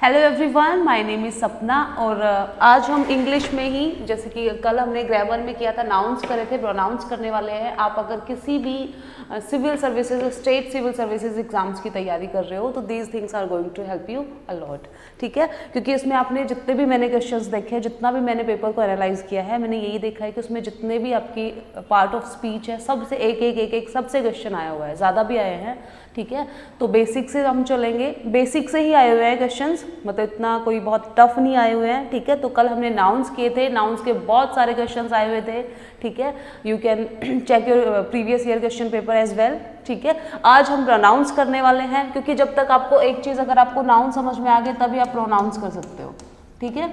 Hello everyone, my name is सपना और आज हम इंग्लिश में ही, जैसे कि कल हमने ग्रामर में किया था, नाउंस करे थे, प्रोनाउंस करने वाले हैं। आप अगर किसी भी civil services, state civil services exams की तैयारी कर रहे हो तो these things are going to help you a lot, ठीक है। क्योंकि इसमें आपने जितने भी मैंने क्वेश्चंस देखे हैं, जितना भी मैंने पेपर को एनालाइज किया है, मैंने यही देखा है कि उसमें जितने भी आपकी पार्ट ऑफ स्पीच है, सबसे एक सबसे क्वेश्चन आया हुआ है, ज़्यादा भी आए हैं, ठीक है। तो बेसिक से हम चलेंगे, बेसिक से ही आए हुए हैं क्वेश्चंस, मतलब इतना कोई बहुत टफ नहीं आए हुए हैं, ठीक है। तो कल हमने नाउंस किए थे, नाउंस के बहुत सारे क्वेश्चंस आए हुए थे, ठीक है। You can check your previous year question paper as well, ठीक है। आज हम प्रोनाउंस करने वाले हैं, क्योंकि जब तक आपको एक चीज़, अगर आपको नाउन समझ में आ गए तभी आप प्रोनाउंस कर सकते हो, ठीक है।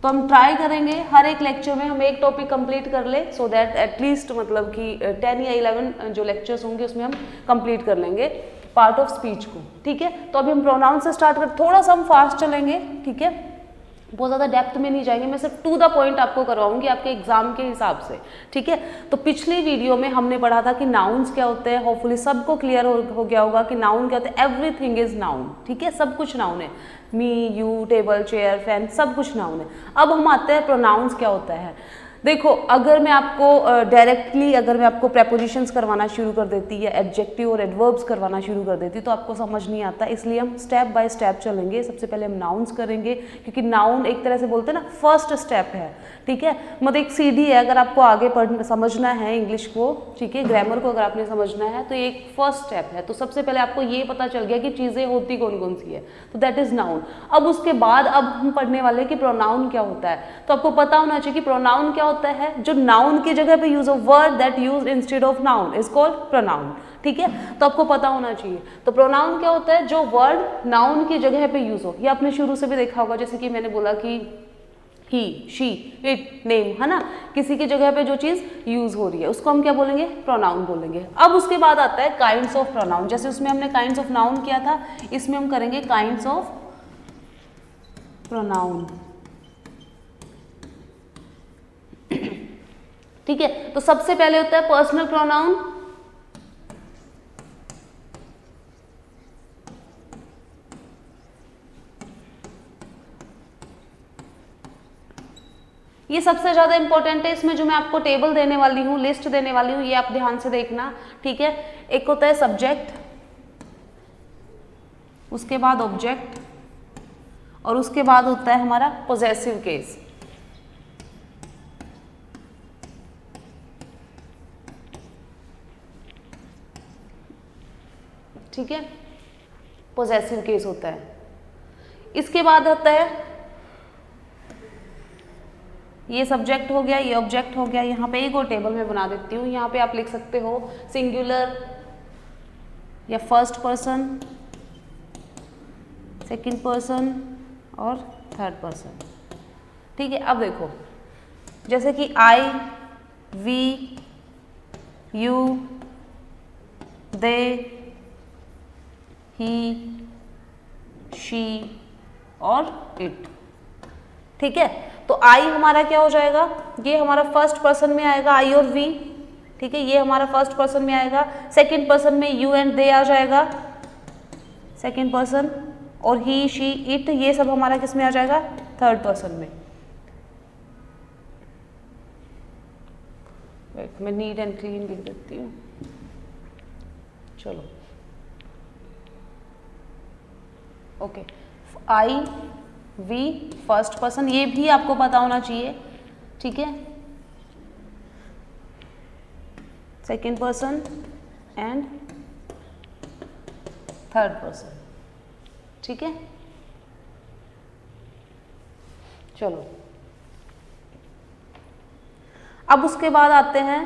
तो हम ट्राई करेंगे हर एक लेक्चर में हम एक टॉपिक कंप्लीट कर ले, सो दैट एटलीस्ट मतलब कि 10 या 11 जो लेक्चर्स होंगे उसमें हम कंप्लीट कर लेंगे पार्ट ऑफ स्पीच को, ठीक है। तो अभी हम प्रोनाउंस से स्टार्ट कर, थोड़ा सा हम फास्ट चलेंगे, ठीक है, बहुत ज़्यादा डेप्थ में नहीं जाएंगे, मैं सिर्फ टू द पॉइंट आपको करवाऊंगी आपके एग्जाम के हिसाब से, ठीक है। तो पिछली वीडियो में हमने पढ़ा था कि नाउन्स क्या होते हैं, होपफुली सबको क्लियर हो गया होगा कि नाउन क्या होता है। एवरीथिंग इज नाउन, ठीक है, सब कुछ नाउन है, मी, यू, टेबल, चेयर, फैन, सब कुछ नाउन है। अब हम आते हैं प्रोनाउंस क्या होता है। देखो, अगर मैं आपको डायरेक्टली अगर मैं आपको प्रेपोजिशंस करवाना शुरू कर देती या एडजेक्टिव और एडवर्ब्स करवाना शुरू कर देती तो आपको समझ नहीं आता, इसलिए हम स्टेप बाय स्टेप चलेंगे। सबसे पहले हम नाउन्स करेंगे, क्योंकि नाउन एक तरह से बोलते हैं ना, फर्स्ट स्टेप है, ठीक है। मतलब एक सीढ़ी है, अगर आपको आगे पढ़ना समझना है इंग्लिश को, ठीक है, ग्रामर को अगर आपने समझना है तो ये एक फर्स्ट स्टेप है। तो सबसे पहले आपको ये पता चल गया कि चीज़ें होती कौन कौन सी है, तो दैट इज नाउन। अब उसके बाद अब हम पढ़ने वाले हैं कि प्रोनाउन क्या होता है। तो आपको पता होना चाहिए कि प्रोनाउन क्या होता है। जो नाउन की जगह पे use of word that use instead of noun is called pronoun, ठीक है। तो आपको पता होना चाहिए। तो प्रोनाउन क्या होता है, जो वर्ड नाउन की जगह पे यूज हो। ये आपने शुरू से भी देखा होगा, जैसे कि मैंने बोला कि ही, शी, इट, नेम, है ना, किसी की जगह पे जो चीज यूज हो रही है उसको हम क्या बोलेंगे, प्रोनाउन बोलेंगे। अब उसके बाद आता है काइंड्स ऑफ प्रोनाउन। जैसे उसमें हमने काइंड्स ऑफ नाउन किया था, इसमें हम करेंगे काइंड्स ऑफ प्रोनाउन, ठीक है। तो सबसे पहले होता है पर्सनल प्रोनाउन। ये सबसे ज्यादा इंपॉर्टेंट है। इसमें जो मैं आपको टेबल देने वाली हूँ, लिस्ट देने वाली हूँ, ये आप ध्यान से देखना, ठीक है। एक होता है सब्जेक्ट, उसके बाद ऑब्जेक्ट, और उसके बाद होता है हमारा पोजेसिव केस, ठीक है, पोजेसिव केस होता है। इसके बाद आता है, ये सब्जेक्ट हो गया, ये ऑब्जेक्ट हो गया। यहाँ पे एक और टेबल में बना देती हूँ, यहाँ पे आप लिख सकते हो सिंगुलर या फर्स्ट पर्सन, सेकंड पर्सन और थर्ड पर्सन, ठीक है। अब देखो, जैसे कि I, we, you, they, he, she और इट, ठीक है। तो आई हमारा क्या हो जाएगा, ये हमारा फर्स्ट पर्सन में आएगा, आई और वी, ठीक है, ये हमारा फर्स्ट पर्सन में आएगा। सेकंड पर्सन में यू एंड दे आ जाएगा, सेकंड पर्सन, और ही, शी, इट, ये सब हमारा किस में आ जाएगा, थर्ड पर्सन में। वेट, मैं नीट एंड क्लीन लिख देती हूँ, चलो, okay. I, we, first person, ये भी आपको पता होना चाहिए, ठीक है। Second person and third person, ठीक है। चलो, अब उसके बाद आते हैं,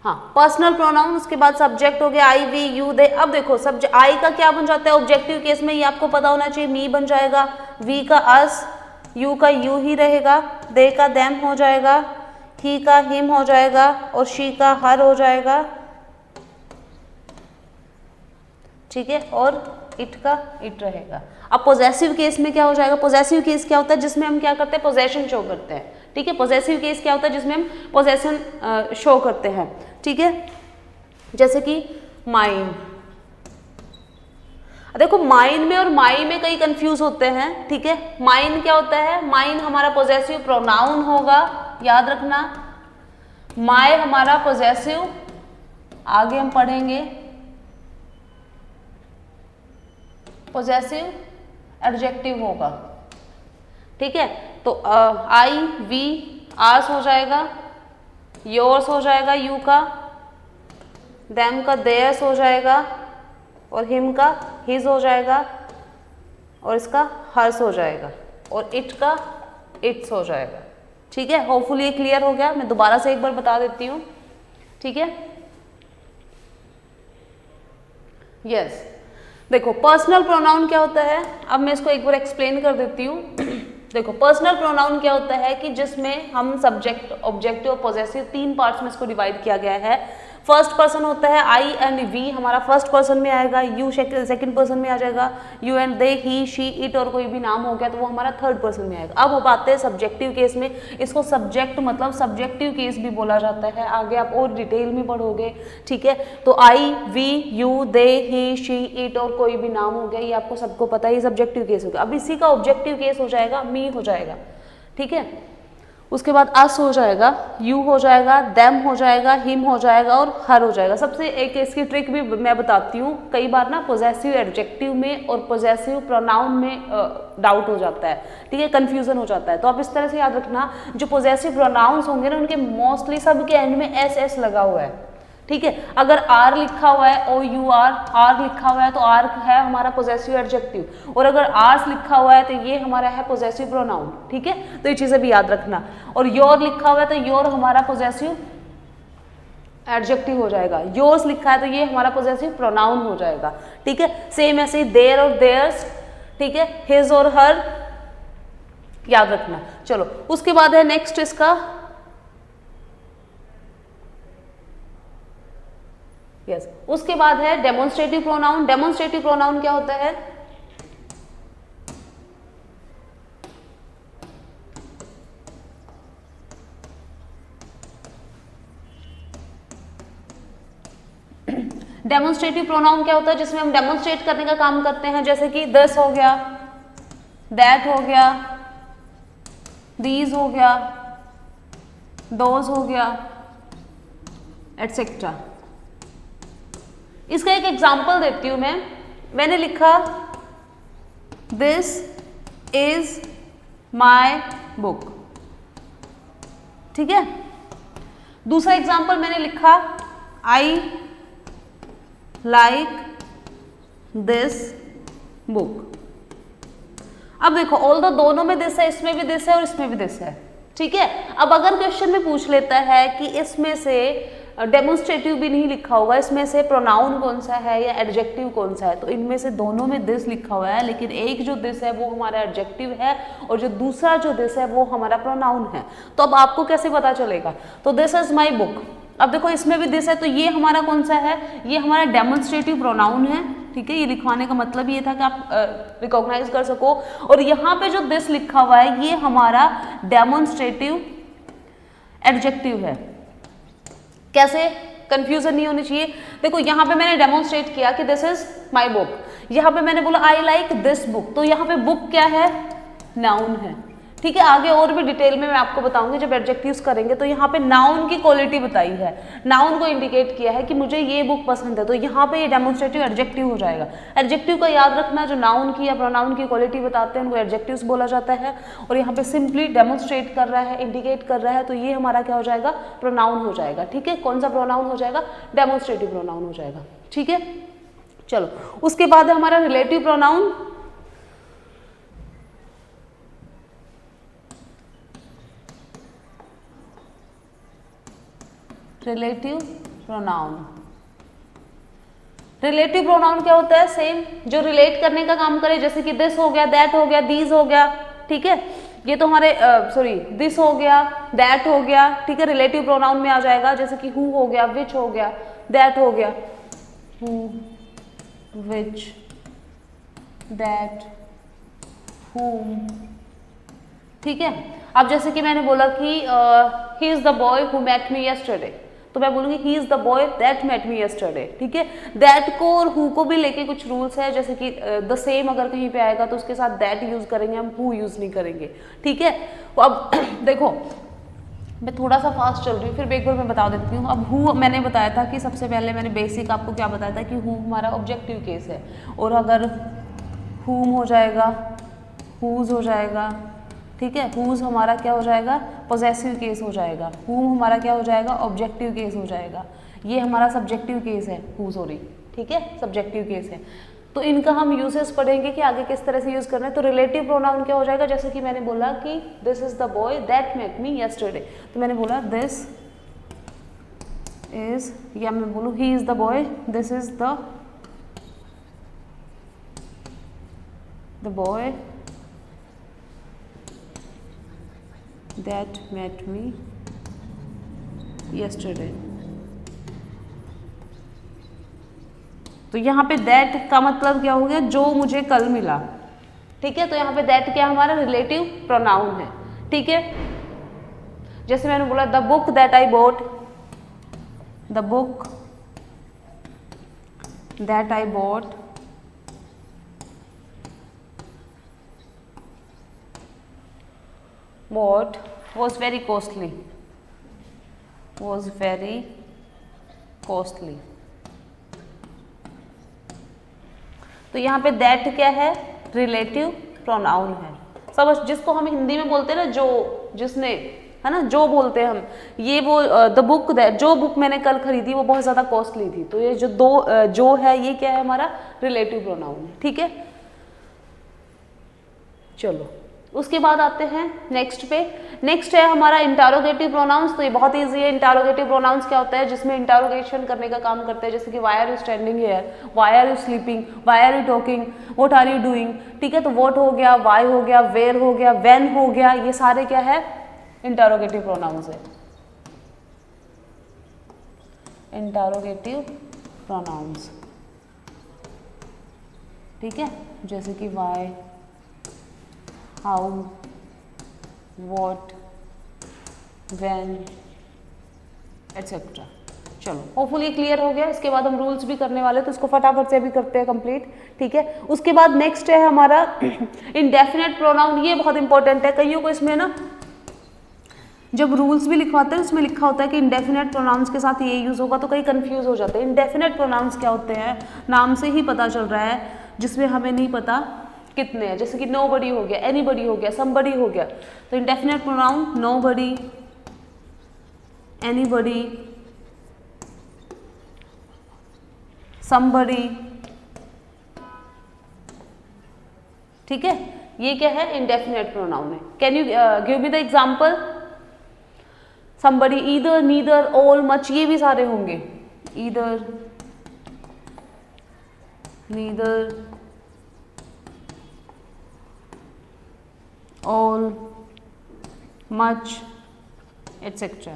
हाँ, पर्सनल प्रोनाउन। उसके बाद सब्जेक्ट हो गया, आई, वी, यू, दे। अब देखो, सब्जेक्ट आई का क्या बन जाता है ऑब्जेक्टिव केस में, ये आपको पता होना चाहिए, मी बन जाएगा, वी का अस, यू का यू ही रहेगा, दे का देम हो जाएगा, ही का हिम हो जाएगा, और शी का हर हो जाएगा, ठीक है, और इट का इट रहेगा। अब पोजेसिव केस में क्या हो जाएगा, पोजेसिव केस क्या होता है, जिसमें हम क्या करते हैं, पोजेशन शो करते हैं, ठीक है। पोजेसिव केस क्या होता है, जिसमें हम पोजेशन शो करते हैं, ठीक है। जैसे कि माइन, देखो माइन में और माई में कई कंफ्यूज होते हैं, ठीक है। माइन क्या होता है? माइन हमारा पोजेसिव प्रोनाउन होगा, याद रखना। माय हमारा पोजेसिव, आगे हम पढ़ेंगे, पोजेसिव एडजेक्टिव होगा, ठीक है। तो आई, वी, आर्स हो जाएगा, योर्स हो जाएगा यू का, देम का देयर्स हो जाएगा, और हिम का हिज हो जाएगा, और इसका हर्स हो जाएगा, और इट का इट्स हो जाएगा, ठीक है। होपफुली ये क्लियर हो गया। मैं दोबारा से एक बार बता देती हूँ, ठीक है। यस, देखो पर्सनल प्रोनाउन क्या होता है, अब मैं इसको एक बार एक्सप्लेन कर देती हूँ। देखो पर्सनल प्रोनाउन क्या होता है कि जिसमें हम सब्जेक्ट, ऑब्जेक्टिव और पॉजेसिव तीन पार्ट्स में इसको डिवाइड किया गया है। फर्स्ट पर्सन होता है आई एंड वी, हमारा फर्स्ट पर्सन में आएगा। यू सेकंड पर्सन में आ जाएगा। You and they, he, she, it और कोई भी नाम हो गया तो वो हमारा थर्ड पर्सन में आएगा। अब हम आते हैं सब्जेक्टिव केस में, इसको सब्जेक्ट मतलब सब्जेक्टिव केस भी बोला जाता है, आगे आप और डिटेल में पढ़ोगे, ठीक है। तो I, we, you, they, he, she, it और कोई भी नाम हो गया, ये आपको सबको पता है, ये सब्जेक्टिव केस हो गया। अब इसी का ऑब्जेक्टिव केस हो जाएगा मी हो जाएगा, ठीक है। उसके बाद अस हो जाएगा, यू हो जाएगा, देम हो जाएगा, हिम हो जाएगा और हर हो जाएगा। सबसे एक इसकी ट्रिक भी मैं बताती हूँ, कई बार ना पोजेसिव एडजेक्टिव में और पोजेसिव प्रोनाउन में डाउट हो जाता है, ठीक है, कंफ्यूजन हो जाता है। तो आप इस तरह से याद रखना, जो पोजेसिव प्रोनाउंस होंगे ना उनके मोस्टली सब के एंड में एस एस लगा हुआ है, ठीक है। अगर आर लिखा हुआ है, ओ यू आर लिखा हुआ है तो आर है हमारा पोजेसिव एडजेक्टिव, और अगर आर्स लिखा हुआ है तो ये हमारा है पोजेसिव प्रोनाउन, ठीक है। तो ये चीजें भी याद रखना। और योर लिखा हुआ है तो योर हमारा पोजेसिव एडजेक्टिव हो जाएगा। योर्स लिखा है तो ये हमारा पोजेसिव प्रोनाउन हो जाएगा, ठीक है। सेम ऐसे ही देयर और देयर्स, ठीक है, हिज और हर, याद रखना। चलो उसके बाद है नेक्स्ट इसका यस उसके बाद है डेमोन्स्ट्रेटिव प्रोनाउन। डेमोन्स्ट्रेटिव प्रोनाउन क्या होता है? डेमोन्स्ट्रेटिव प्रोनाउन क्या होता है? जिसमें हम डेमोन्स्ट्रेट करने का काम करते हैं, जैसे कि दिस हो गया, दैट हो गया, दीज हो गया, दोज हो गया, एटसेट्रा। इसका एक एग्जाम्पल देती हूं मैंने लिखा दिस इज माई बुक, ठीक है। दूसरा एग्जाम्पल मैंने लिखा आई लाइक दिस बुक। अब देखो ऑल दो दोनों में दिस है, इसमें भी दिस है और इसमें भी दिस है, ठीक है। अब अगर क्वेश्चन में पूछ लेता है कि इसमें से डेमोन्स्ट्रेटिव भी नहीं लिखा होगा, इसमें से प्रोनाउन कौन सा है या एडजेक्टिव कौन सा है, तो इनमें से दोनों में दिस लिखा हुआ है, लेकिन एक जो दिस है वो हमारा एडजेक्टिव है और जो दूसरा जो दिस है वो हमारा प्रोनाउन है। तो अब आपको कैसे पता चलेगा? तो दिस इज माई बुक, अब देखो इसमें भी दिस है तो ये हमारा कौन सा है? ये हमारा डेमोन्स्ट्रेटिव प्रोनाउन है, ठीक है। ये लिखवाने का मतलब ये था कि आप रिकॉग्नाइज कर सको। और यहाँ पे जो दिस लिखा हुआ है ये हमारा डेमोन्स्ट्रेटिव एडजेक्टिव है। कैसे? कंफ्यूजन नहीं होनी चाहिए। देखो यहाँ पे मैंने डेमोन्स्ट्रेट किया कि दिस इज माई बुक, यहाँ पे मैंने बोला आई लाइक दिस बुक, तो यहाँ पे बुक क्या है? नाउन है, ठीक है। आगे और भी डिटेल में मैं आपको बताऊंगी जब एडजेक्टिव्स करेंगे। तो यहाँ पे नाउन की क्वालिटी बताई है, नाउन को इंडिकेट किया है कि मुझे ये बुक पसंद है, तो यहाँ पे ये डेमोन्स्ट्रेटिव एडजेक्टिव हो जाएगा। एडजेक्टिव का याद रखना, जो नाउन की या प्रोनाउन की क्वालिटी बताते हैं उनको एडजेक्टिव्स बोला जाता है। और यहाँ पे सिंपली डेमोन्स्ट्रेट कर रहा है, इंडिकेट कर रहा है, तो ये हमारा क्या हो जाएगा? प्रोनाउन हो जाएगा, ठीक है। कौन सा प्रोनाउन हो जाएगा? डेमोन्स्ट्रेटिव प्रोनाउन हो जाएगा, ठीक है। चलो उसके बाद है हमारा relative pronoun. Relative pronoun, relative pronoun क्या होता है? सेम, जो रिलेट करने का काम करे, जैसे कि दिस हो गया, दैट हो गया, दीज हो गया, ठीक है। ये तो हमारे दिस हो गया, दैट हो गया, ठीक है, रिलेटिव प्रोनाउन में आ जाएगा। जैसे कि हु हो गया, विच हो गया, दैट हो गया, हु, विच, दैट, whom, ठीक है। अब जैसे कि मैंने बोला कि he is the boy who met me yesterday, तो मैं बोलूँगी he is the boy that met me yesterday, ठीक है। दैट को और हु को भी लेके कुछ रूल्स है, जैसे कि द सेम अगर कहीं पे आएगा तो उसके साथ दैट यूज़ करेंगे, हम हु यूज़ नहीं करेंगे, ठीक है। तो अब देखो मैं थोड़ा सा फास्ट चल रही हूँ, फिर एक बार मैं बता देती हूँ। अब हु मैंने बताया था कि सबसे पहले मैंने बेसिक आपको क्या बताया था कि हु हमारा ऑब्जेक्टिव केस है, और अगर हुम हो जाएगा, हुज हो जाएगा, ठीक है। हुज हमारा क्या हो जाएगा, पॉजेसिव केस हो जाएगा। हुम हमारा क्या हो जाएगा, ऑब्जेक्टिव केस हो जाएगा। ये हमारा सब्जेक्टिव केस है, हु सॉरी, ठीक है, सब्जेक्टिव केस है। तो इनका हम यूजेस पढ़ेंगे कि आगे किस तरह से यूज करना है। तो रिलेटिव प्रोनाउन क्या हो जाएगा, जैसे कि मैंने बोला कि this is the boy that met me yesterday, तो मैंने बोला दिस इज, या मैं बोलूँ he is the boy, this is the boy that met me yesterday। तो यहाँ पे that का मतलब क्या हो गया, जो मुझे कल मिला, ठीक है। तो यहाँ पे that क्या हमारा रिलेटिव प्रोनाउन है, ठीक है। जैसे मैंने बोला the book that I bought, the book that I bought what was very costly, was very costly। तो यहाँ पे दैट क्या है, रिलेटिव प्रोनाउन है। सब जिसको हम हिंदी में बोलते हैं ना, जो, जिसने, है ना, जो बोलते हैं हम, ये वो द बुक दैट, जो बुक मैंने कल खरीदी वो बहुत ज़्यादा कॉस्टली थी, तो ये जो दो जो है ये क्या है, हमारा रिलेटिव प्रोनाउन है, ठीक है। चलो उसके बाद आते हैं नेक्स्ट पे। नेक्स्ट है हमारा इंटारोगेटिव प्रोनाउंस। तो ये बहुत इजी है। इंटारोगेटिव प्रोनाउंस क्या होता है, जिसमें इंटारोगेशन करने का काम करते हैं, जैसे कि why are you standing here, why are you sleeping, why are you talking, what are you doing, ठीक है। तो व्हाट हो गया, वाई हो गया, वेयर हो गया, व्हेन हो गया, ये सारे क्या है, इंटारोगेटिव प्रोनाउंस है, इंटारोगेटिव प्रोनाउंस, ठीक है। जैसे कि why, how, what, when, etcetera. चलो होपफुली क्लियर हो गया। इसके बाद हम रूल्स भी करने वाले, तो इसको फटाफट से भी करते हैं कंप्लीट, ठीक है। उसके बाद नेक्स्ट है हमारा इंडेफिनेट प्रोनाउन। ये बहुत इंपॉर्टेंट है, कईयों को इसमें ना जब रूल्स भी लिखवाते हैं उसमें लिखा होता है कि इंडेफिनेट प्रोनाउंस के साथ ये यूज होगा, तो कई कंफ्यूज हो जाते हैं। इंडेफिनेट प्रोनाउंस क्या होते हैं, नाम से ही पता चल रहा है, जिसमें हमें नहीं पता कितने हैं, जैसे कि नोबडी हो गया, एनीबडी हो गया, समबडी हो गया। तो indefinite pronoun nobody, anybody, somebody, ठीक है। ये क्या है, इंडेफिनेट प्रोनाउन है। Can you give me the example, somebody, either, neither, all, much, ये भी सारे होंगे, either, neither, all, much, etcetera,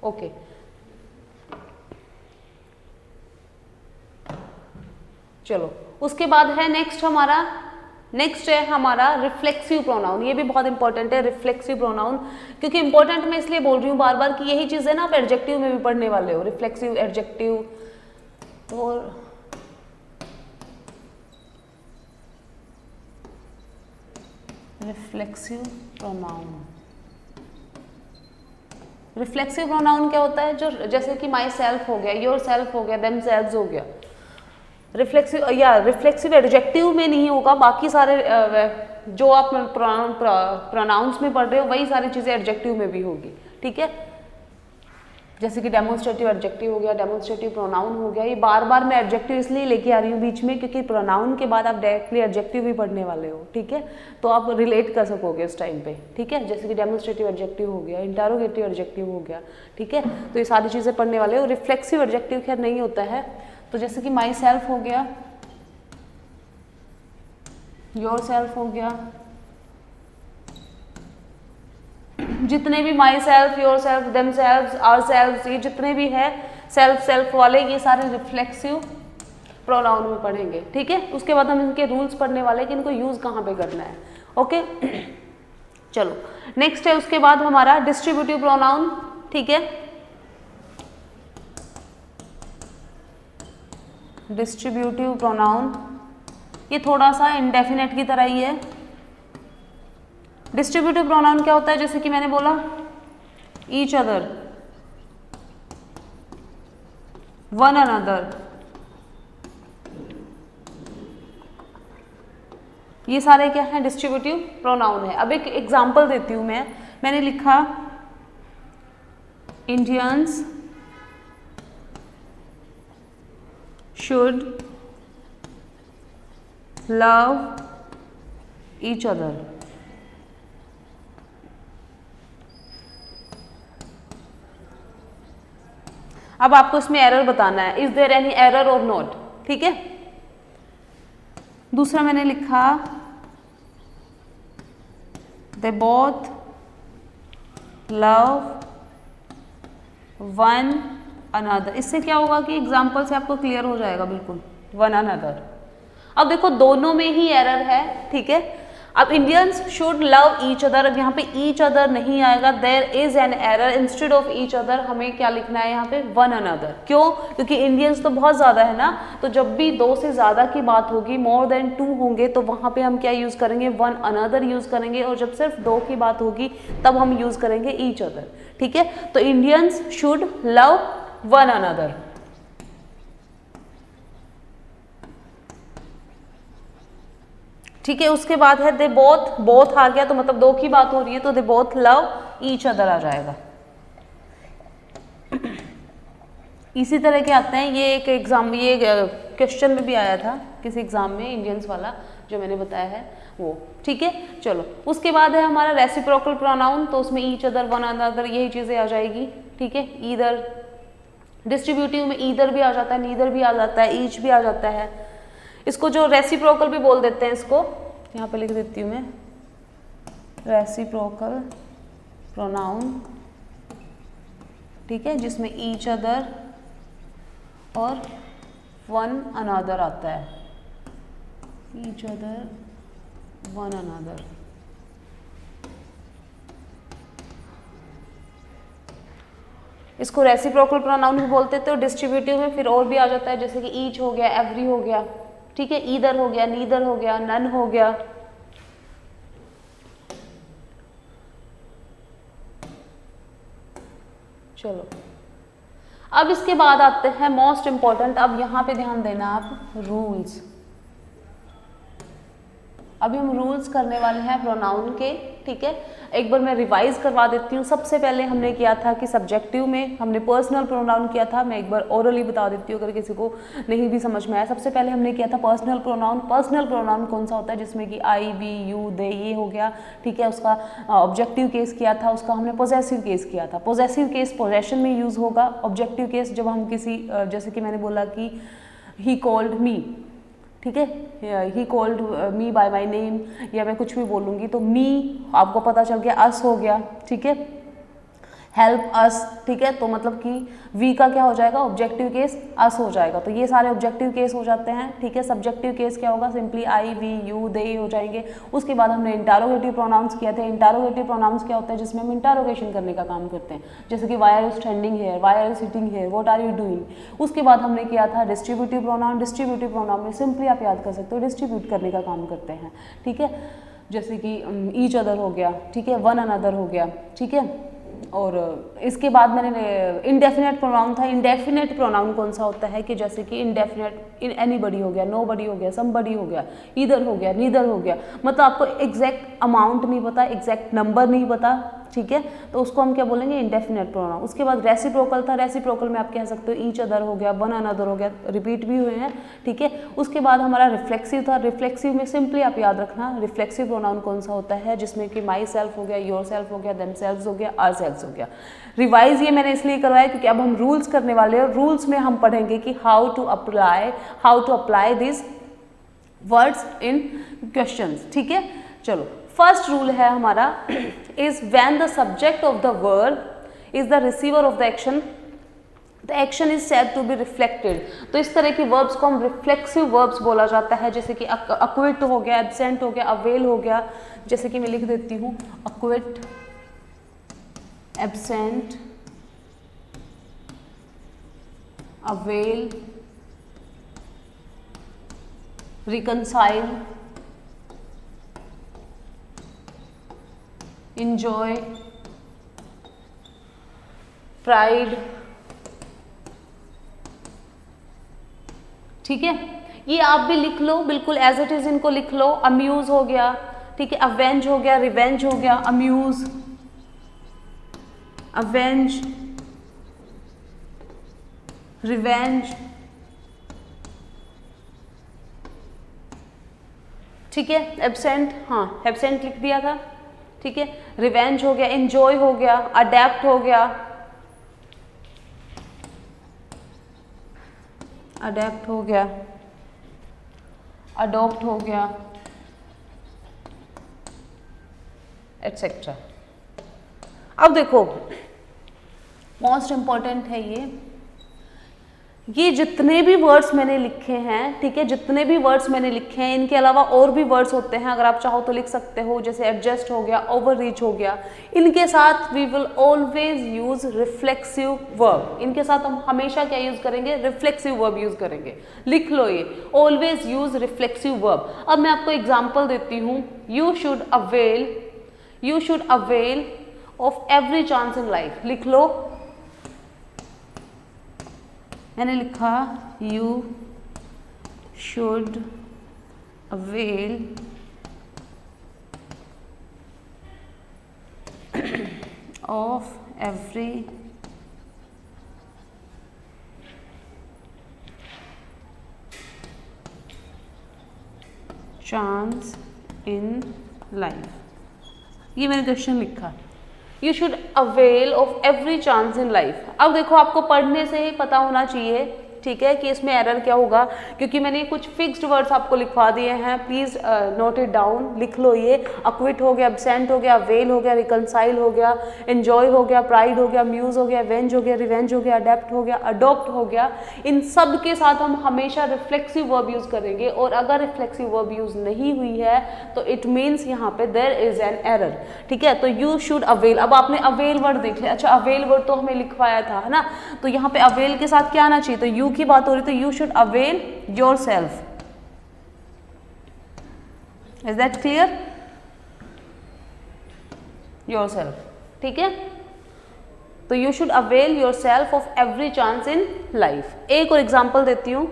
okay. चलो उसके बाद है नेक्स्ट है हमारा रिफ्लेक्सिव प्रोनाउन। ये भी बहुत इंपॉर्टेंट है, रिफ्लेक्सिव प्रोनाउन, क्योंकि इंपॉर्टेंट मैं इसलिए बोल रही हूँ बार बार कि यही चीज़ है ना, आप एडजेक्टिव में भी पढ़ने वाले हो, रिफ्लेक्सिव एडजेक्टिव। तो रिफ्लेक्सिव प्रोनाउन, रिफ्लेक्सिव प्रोनाउन क्या होता है, जो जैसे कि माई सेल्फ हो गया, योर सेल्फ हो गया, देम सेल्व्स हो गया, रिफ्लेक्सिव या रिफ्लेक्सिव एडजेक्टिव में नहीं होगा, बाकी सारे जो आप प्रोनाउंस में पढ़ रहे हो वही सारी चीज़ें एडजेक्टिव में भी होगी, ठीक है। जैसे कि डेमोन्स्ट्रेटिव एडजेक्टिव हो गया, डेमोन्स्ट्रेटिव प्रोनाउन हो गया। ये बार बार मैं एडजेक्टिव इसलिए लेके आ रही हूँ बीच में, क्योंकि प्रोनाउन के बाद आप डायरेक्टली एडजेक्टिव भी पढ़ने वाले हो, ठीक है। तो आप रिलेट कर सकोगे उस टाइम पे, ठीक है। जैसे कि डेमोन्स्ट्रेटिव एडजेक्टिव हो गया, इंटारोगेटिव एडजेक्टिव हो गया, ठीक है। तो ये सारी चीज़ें पढ़ने वाले हो। रिफ्लेक्सिव एडजेक्टिव खैर नहीं होता है। तो जैसे कि माई सेल्फ हो गया, योर सेल्फ हो गया, जितने भी myself, yourself, themselves, ourselves, ये जितने भी है सेल्फ वाले, ये सारे रिफ्लेक्सिव प्रोनाउन में पढ़ेंगे, ठीक है। उसके बाद हम इनके रूल्स पढ़ने वाले कि इनको यूज कहाँ पे करना है, ओके। चलो नेक्स्ट है उसके बाद हमारा डिस्ट्रीब्यूटिव प्रोनाउन, ठीक है। डिस्ट्रीब्यूटिव प्रोनाउन, ये थोड़ा सा इंडेफिनेट की तरह ही है। डिस्ट्रीब्यूटिव प्रोनाउन क्या होता है, जैसे कि मैंने बोला ईच अदर, वन अनदर, ये सारे क्या है, डिस्ट्रीब्यूटिव प्रोनाउन है। अब एक एग्जांपल देती हूं मैंने लिखा Indians should love each other. अब आपको इसमें एरर बताना है, इज देयर एनी एरर और नॉट, ठीक है। दूसरा मैंने लिखा दे बोथ लव वन अनदर। इससे क्या होगा कि एग्जाम्पल से आपको क्लियर हो जाएगा बिल्कुल, वन अनदर। अब देखो दोनों में ही एरर है, ठीक है। अब Indians should love each other, अब यहाँ पे ईच अदर नहीं आएगा, there is an error, instead of each other हमें क्या लिखना है यहाँ पे, वन अनदर। क्यों? क्योंकि इंडियंस तो बहुत ज्यादा है ना, तो जब भी दो से ज्यादा की बात होगी, मोर देन टू होंगे, तो वहां पे हम क्या यूज करेंगे, वन अनदर यूज करेंगे, और जब सिर्फ दो की बात होगी तब हम यूज करेंगे ईच अदर, ठीक है। तो Indians should love one another. ठीक है, उसके बाद है दे बोथ, बोथ आ गया तो मतलब दो की बात हो रही है, तो they both love each other आ जाएगा। इसी तरह के आते हैं, ये एक एग्जाम, ये क्वेश्चन में भी आया था किसी एग्जाम में, इंडियंस वाला जो मैंने बताया है वो, ठीक है। चलो उसके बाद है हमारा रेसिप्रोकल प्रोनाउन, तो उसमें ईच अदर, वन अनदर, यही चीजें आ जाएगी, ठीक है। ईदर, डिस्ट्रीब्यूटिव में ईदर भी आ जाता है, नीदर भी आ जाता है, ईच भी आ जाता है। इसको जो रेसिप्रोकल भी बोल देते हैं, इसको यहाँ पे लिख देती हूँ मैं, रेसिप्रोकल प्रोनाउन, ठीक है, जिसमें ईच अदर और वन अनदर आता है, ईच अदर, वन अनदर। इसको रेसिप्रोकल प्रोनाउन भी बोलते थे। डिस्ट्रीब्यूटिव में फिर और भी आ जाता है, जैसे कि ईच हो गया, एवरी हो गया, ठीक है, ईदर हो गया, नीदर हो गया, नन हो गया। चलो अब इसके बाद आते हैं मोस्ट इंपॉर्टेंट, अब यहां पे ध्यान देना आप, रूल्स। अभी हम रूल्स करने वाले हैं प्रोनाउन के, ठीक है। एक बार मैं रिवाइज करवा देती हूँ। सबसे पहले हमने किया था कि सब्जेक्टिव में हमने पर्सनल प्रोनाउन किया था, मैं एक बार ओरली बता देती हूँ अगर किसी को नहीं भी समझ में आया। सबसे पहले हमने किया था पर्सनल प्रोनाउन। पर्सनल प्रोनाउन कौन सा होता है, जिसमें कि आई, वी, यू, दे, ये हो गया, ठीक है। उसका ऑब्जेक्टिव केस किया था, उसका हमने पोजेसिव केस किया था। पोजेसिव केस पोजेशन में यूज होगा। ऑब्जेक्टिव केस जब हम किसी, जैसे कि मैंने बोला कि ही कॉल्ड मी, ठीक है, he called me bye my name, या मैं कुछ भी बोलूँगी तो मी आपको पता चल गया, अस हो गया, ठीक है, हेल्प अस, ठीक है। तो मतलब कि वी का क्या हो जाएगा, ऑब्जेक्टिव केस अस हो जाएगा। तो ये सारे ऑब्जेक्टिव केस हो जाते हैं, ठीक है। सब्जेक्टिव केस क्या होगा, सिंपली आई, वी, यू, दे हो जाएंगे। उसके बाद हमने इंटारोगेटिव प्रोनाउंस किए थे। इंटारोगेटिव प्रोनाउंस क्या होता है, जिसमें हम इंटारोगेशन करने का काम करते हैं, जैसे कि why are you standing here, why are you sitting here, what are you doing. उसके बाद हमने किया था डिस्ट्रीब्यूटिव प्रोनाउन। डिस्ट्रीब्यूटिव प्रोनाउन में सिंपली आप याद कर सकते हो, डिस्ट्रीब्यूट करने का काम करते हैं, ठीक है। जैसे कि ईच अदर हो गया, ठीक है, वन अनदर हो गया, ठीक है। और इसके बाद मैंने इंडेफिनेट प्रोनाउन था। इंडेफिनेट प्रोनाउन कौन सा होता है कि जैसे कि इंडेफिनेट इन एनीबडी हो गया, नोबडी हो गया, समबडी हो गया, ईदर हो गया, नीदर हो गया, मतलब आपको एग्जैक्ट अमाउंट नहीं पता, एग्जैक्ट नंबर नहीं पता, ठीक है, तो उसको हम क्या बोलेंगे, इंडेफिनेट प्रोनाउन। उसके बाद रेसिप्रोकल था। रेसिप्रोकल में आप कह सकते हो ईच अदर हो गया, वन अनदर हो गया, रिपीट भी हुए हैं, ठीक है। उसके बाद हमारा रिफ्लेक्सिव था। रिफ्लेक्सिव में सिंपली आप याद रखना, रिफ्लेक्सिव प्रोनाउन कौन सा होता है, जिसमें कि माई सेल्फ हो गया, योर सेल्फ हो गया, देम सेल्व्स हो गया, आर सेल्व्स हो गया। रिवाइज ये मैंने इसलिए करवाया क्योंकि अब हम रूल्स करने वाले हैं। रूल्स में हम पढ़ेंगे कि how to apply this words in questions, ठीक है। चलो फर्स्ट रूल है हमारा, is when the subject of the verb is the receiver of the action, the action is said to be reflected. तो इस तरह के वर्ब्स को हम रिफ्लेक्सिव वर्ब्स बोला जाता है, जैसे कि अक्विट हो गया, एब्सेंट हो गया, अवेल हो गया। जैसे कि मैं लिख देती हूँ, acquit, absent, avail, reconcile, enjoy, pride, ठीक है। ये आप भी लिख लो बिल्कुल एज इट इज, इनको लिख लो। अम्यूज हो गया, ठीक है, अवेंज हो गया, रिवेंज हो गया, अम्यूज, अवेंज, रिवेंज, ठीक है। एब्सेंट, हाँ एब्सेंट लिख दिया था, ठीक है। रिवेंज हो गया, एंजॉय हो गया, अडेप्ट हो गया, अडेप्ट हो गया, अडॉप्ट हो गया, एटसेट्रा। अब देखो मोस्ट इंपॉर्टेंट है ये जितने भी वर्ड्स मैंने लिखे हैं, ठीक है, जितने भी वर्ड्स मैंने लिखे हैं, इनके अलावा और भी वर्ड्स होते हैं, अगर आप चाहो तो लिख सकते हो, जैसे एडजस्ट हो गया, ओवर रीच हो गया। इनके साथ we will always use reflexive verb. इनके साथ हम हमेशा क्या यूज करेंगे? रिफ्लेक्सिव वर्ब यूज करेंगे। लिख लो ये, ऑलवेज यूज रिफ्लेक्सिव वर्ब। अब मैं आपको एग्जाम्पल देती हूँ। You should avail of every chance in life. लिख लो, मैंने लिखा you should avail of every chance in life. ये मैंने क्वेश्चन लिखा, you should avail of every chance in life. अब देखो आपको पढ़ने से ही पता होना चाहिए, ठीक है, कि इसमें एरर क्या होगा, क्योंकि मैंने कुछ फिक्स्ड वर्ड्स आपको लिखवा दिए हैं। प्लीज नोट इट डाउन, लिख लो ये। अक्विट हो गया, एब्सेंट हो गया, अवेल हो गया, रिकनसाइल हो गया, एंजॉय हो गया, प्राइड हो गया, म्यूज हो गया, वेंज हो गया, रिवेंज हो गया, अडेप्ट हो गया, अडॉप्ट हो गया। इन सब के साथ हम हमेशा रिफ्लेक्सिव वर्ब यूज करेंगे, और अगर रिफ्लेक्सिव वर्ब यूज नहीं हुई है तो इट मीन्स यहाँ पे देयर इज एन एरर, ठीक है। तो यू शुड अवेल, अब आपने अवेल वर्ड देख लिया। अच्छा, अवेल वर्ड तो हमें लिखवाया था, है ना, तो यहाँ पे अवेल के साथ क्या आना चाहिए? तो यू की बात हो रही, तो you should avail your self. Is that clear? Your self, ठीक है। तो you should avail your self of every chance in life. एक और एग्जाम्पल देती हूं,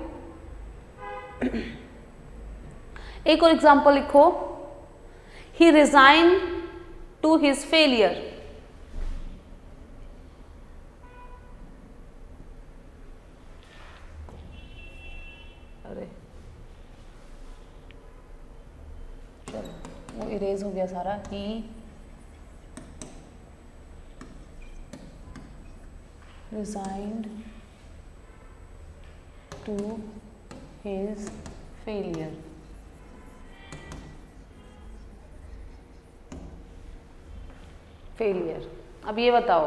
एक और एग्जाम्पल लिखो। ही रिजाइन टू हिज फेलियर। अरे चलो, वो इरेज हो गया सारा। ही resigned to his failure. Failure. अब ये बताओ,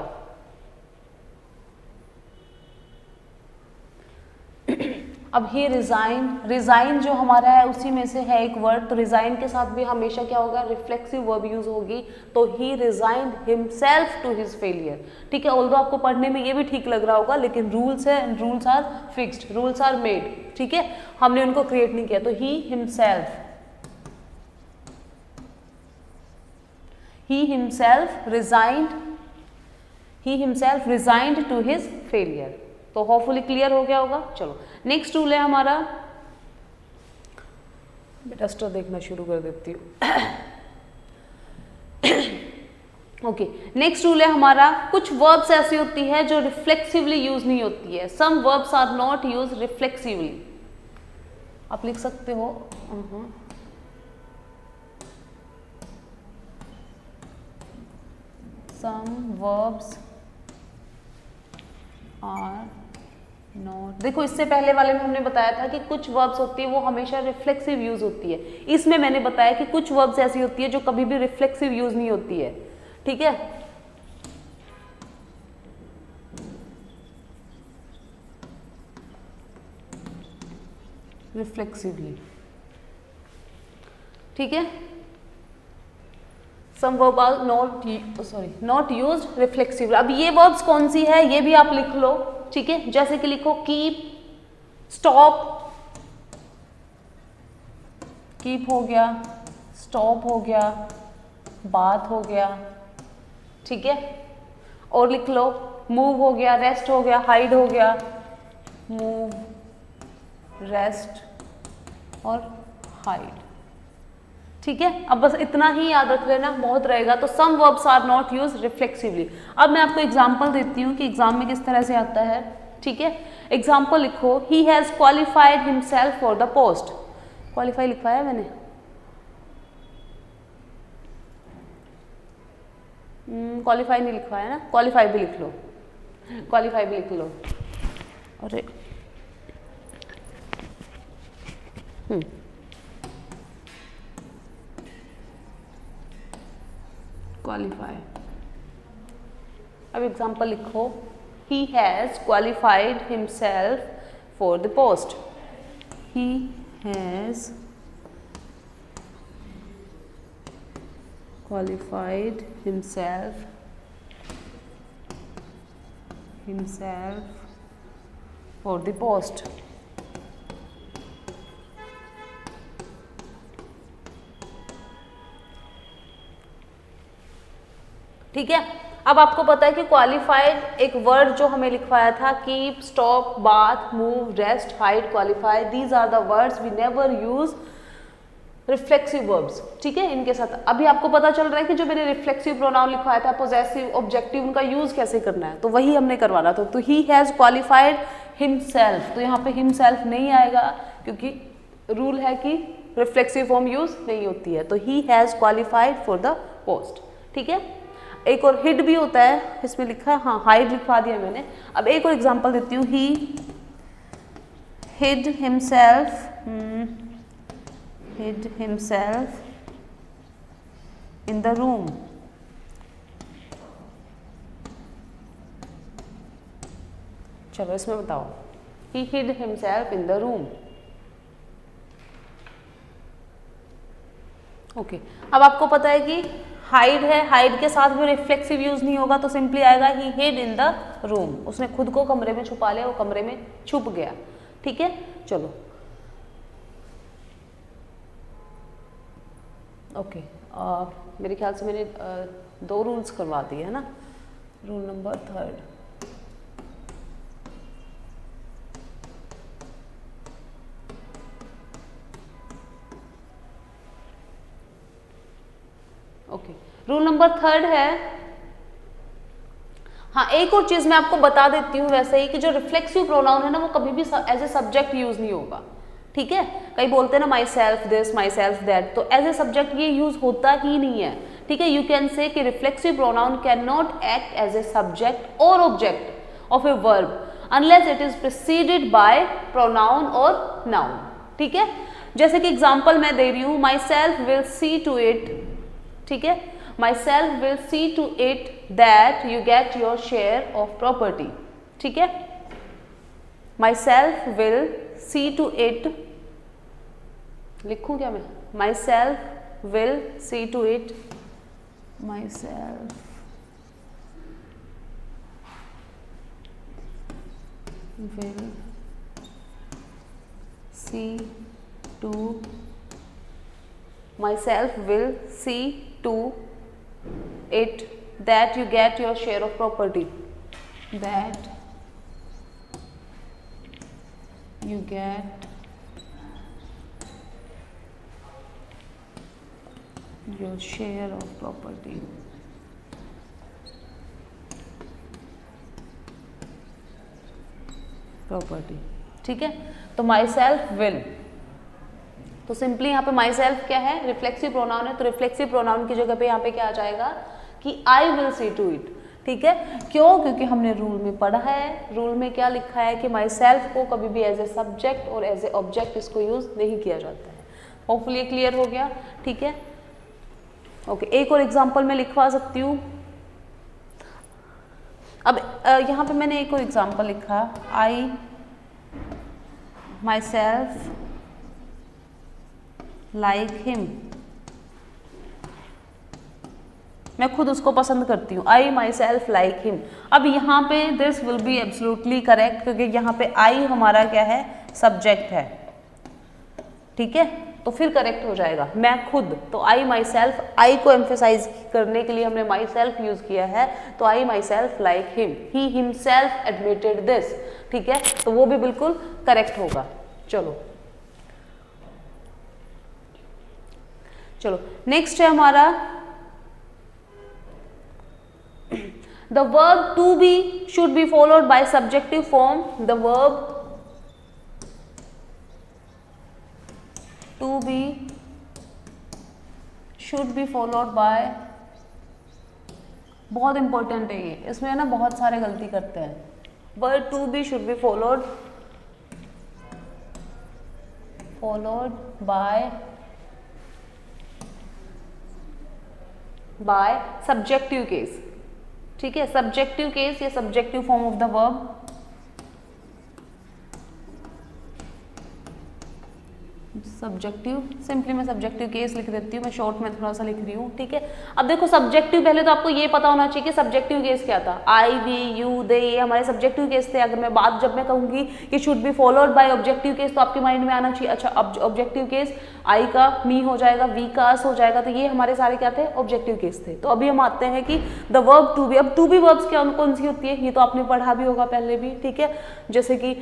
अब ही रिजाइन जो हमारा है उसी में से है एक वर्ड, तो रिजाइन के साथ भी हमेशा क्या होगा? रिफ्लेक्सिव वर्ब यूज होगी। तो he resigned himself to his failure, ठीक है। ऑल्दो आपको पढ़ने में ये भी ठीक लग रहा होगा, लेकिन रूल्स है, rules are fixed, rules are made, ठीक है, हमने उनको क्रिएट नहीं किया। तो he himself resigned to his failure. तो होपफुली क्लियर हो गया होगा। चलो नेक्स्ट रूल है हमारा, बेटा स्टर देखना शुरू कर देती हूँ। ओके, नेक्स्ट रूल है हमारा, कुछ वर्ब्स ऐसी होती है जो रिफ्लेक्सिवली यूज नहीं होती है। Some verbs are not use reflexively. आप लिख सकते हो सम वर्ब्स आर नॉट। देखो इससे पहले वाले में हमने बताया था कि कुछ वर्ब्स होती है वो हमेशा रिफ्लेक्सिव यूज होती है। इसमें मैंने बताया कि कुछ वर्ब्स ऐसी होती है जो कभी भी रिफ्लेक्सिव यूज नहीं होती है, ठीक है। रिफ्लेक्सिवली, ठीक है। सम वर्ब आर नॉट यूज्ड रिफ्लेक्सिवली। अब ये वर्ब्स कौन सी है ये भी आप लिख लो, ठीक है। जैसे कि लिखो कीप, स्टॉप, कीप हो गया, स्टॉप हो गया, बाथ हो गया, ठीक है। और लिख लो, मूव हो गया, रेस्ट हो गया, हाइड हो गया, मूव, रेस्ट और हाइड, ठीक है। अब बस इतना ही याद रख लेना, बहुत रहेगा। तो some verbs are not use reflexively. अब मैं आपको एग्जांपल देती हूँ कि एग्जाम में किस तरह से आता है, ठीक है। एग्जांपल लिखो, he has qualified himself for the post. Qualify लिखवाया मैंने, क्वालिफाई नहीं लिखवाया ना, क्वालिफाई भी लिख लो, क्वालिफाई भी लिख लो। अरे क्वालिफाई। अब एग्जांपल लिखो, he has qualified himself for the post. He has qualified himself for the post. ठीक है। अब आपको पता है कि क्वालिफाइड एक वर्ड जो हमें लिखवाया था, keep, stop, bath, move, rest, hide, qualify, these are the words we never use reflexive verbs, ठीक है। इनके साथ अभी आपको पता चल रहा है कि जो मैंने रिफ्लेक्सिव प्रोनाउन लिखवाया था, पोजेसिव, ऑब्जेक्टिव, उनका यूज कैसे करना है, तो वही हमने करवाना था। तो ही हैज क्वालिफाइड हिमसेल्फ, तो यहाँ पे हिमसेल्फ नहीं आएगा क्योंकि रूल है कि रिफ्लेक्सिव फॉर्म यूज नहीं होती है। तो he has qualified for the post, ठीक है। एक और हिड भी होता है, इसमें लिखा है, हाँ हाइड लिखवा दिया मैंने। अब एक और एग्जांपल देती हूँ, ही hide himself in the room. चलो इसमें बताओ, ही hide himself in the room. Okay, अब आपको पता है कि हाइड है, हाइड के साथ भी रिफ्लेक्सिव यूज नहीं होगा, तो सिंपली आएगा ही हिड इन द रूम। उसने खुद को कमरे में छुपा लिया, वो कमरे में छुप गया, ठीक है। चलो ओके, मेरे ख्याल से मैंने 2 रूल्स करवा दिए है ना। Rule number 3, okay, rule number 3 है, हाँ एक और चीज मैं आपको बता देती हूँ वैसे ही, कि जो रिफ्लेक्सिव प्रोनाउन है ना, वो कभी भी एज ए सब्जेक्ट यूज नहीं होगा, ठीक है। कई बोलते हैं ना my self this, my self that, तो एज ए सब्जेक्ट ये यूज होता ही नहीं है, ठीक है। यू कैन से कि reflexive pronoun cannot act as a subject और object of a verb unless it is preceded by pronoun और नाउन, ठीक है। जैसे कि एग्जाम्पल मैं दे रही हूँ, myself will see to it, ठीक है, myself will see to it that you get your share of property, ठीक है। Myself will see to it, लिखूं क्या मैं, myself will see to it, myself will see to, myself will see to it that you get your share of property, that you get your share of property, ठीक है। तो myself will, तो simply यहाँ पे my self क्या है, reflexive pronoun है, तो रिफ्लेक्सिव प्रोनाउन की जगह पे यहाँ पे क्या आ जाएगा कि I will see to it, ठीक है। क्यों? क्योंकि हमने रूल में पढ़ा है, रूल में क्या लिखा है कि माई सेल्फ को कभी भी एज ए सब्जेक्ट और एज ए ऑब्जेक्ट इसको यूज नहीं किया जाता है। होपफुली क्लियर हो गया, ठीक है। ओके, एक और एग्जाम्पल मैं लिखवा सकती हूँ। अब यहाँ पे मैंने एक और एग्जाम्पल लिखा, आई माई सेल्फ लाइक हिम, मैं खुद उसको पसंद करती हूँ, आई माई सेल्फ लाइक हिम। अब यहाँ पे this will be absolutely correct, क्योंकि यहाँ पे आई हमारा क्या है, सब्जेक्ट है, ठीक है। तो फिर करेक्ट हो जाएगा मैं खुद, तो आई माई सेल्फ, आई को एम्फेसाइज करने के लिए हमने माई सेल्फ यूज किया है, तो I myself like him, he himself admitted this, ठीक है, तो वो भी बिल्कुल करेक्ट होगा। चलो चलो नेक्स्ट है हमारा the verb to be should be followed by subjective form, the verb to be should be followed by, बहुत इंपॉर्टेंट है ये, इसमें ना बहुत सारे गलती करते हैं, verb to be should be followed by subjective case, ठीक है, सब्जेक्टिव केस या subjective form of the verb, subjective, simply मैं सब्जेक्टिव केस लिख देती हूँ, मैं शॉर्ट में थोड़ा सा लिख रही हूँ, ठीक है। अब देखो सब्जेक्टिव, पहले तो आपको ये पता होना चाहिए कि सब्जेक्टिव केस क्या था, आई वी यू दे, ये हमारे सब्जेक्टिव केस थे। अगर मैं बात, जब मैं कहूँगी कि should be followed by objective case, तो आपके माइंड में आना चाहिए अच्छा ऑब्जेक्टिव केस आई का मी हो जाएगा, वी का अस हो जाएगा, तो ये हमारे सारे क्या थे, ऑब्जेक्टिव केस थे। तो अभी हम आते हैं कि द वर्ब टू बी। अब टू बी वर्ब्स क्या कौन सी होती है, ये तो आपने पढ़ा भी होगा पहले भी, ठीक है। जैसे कि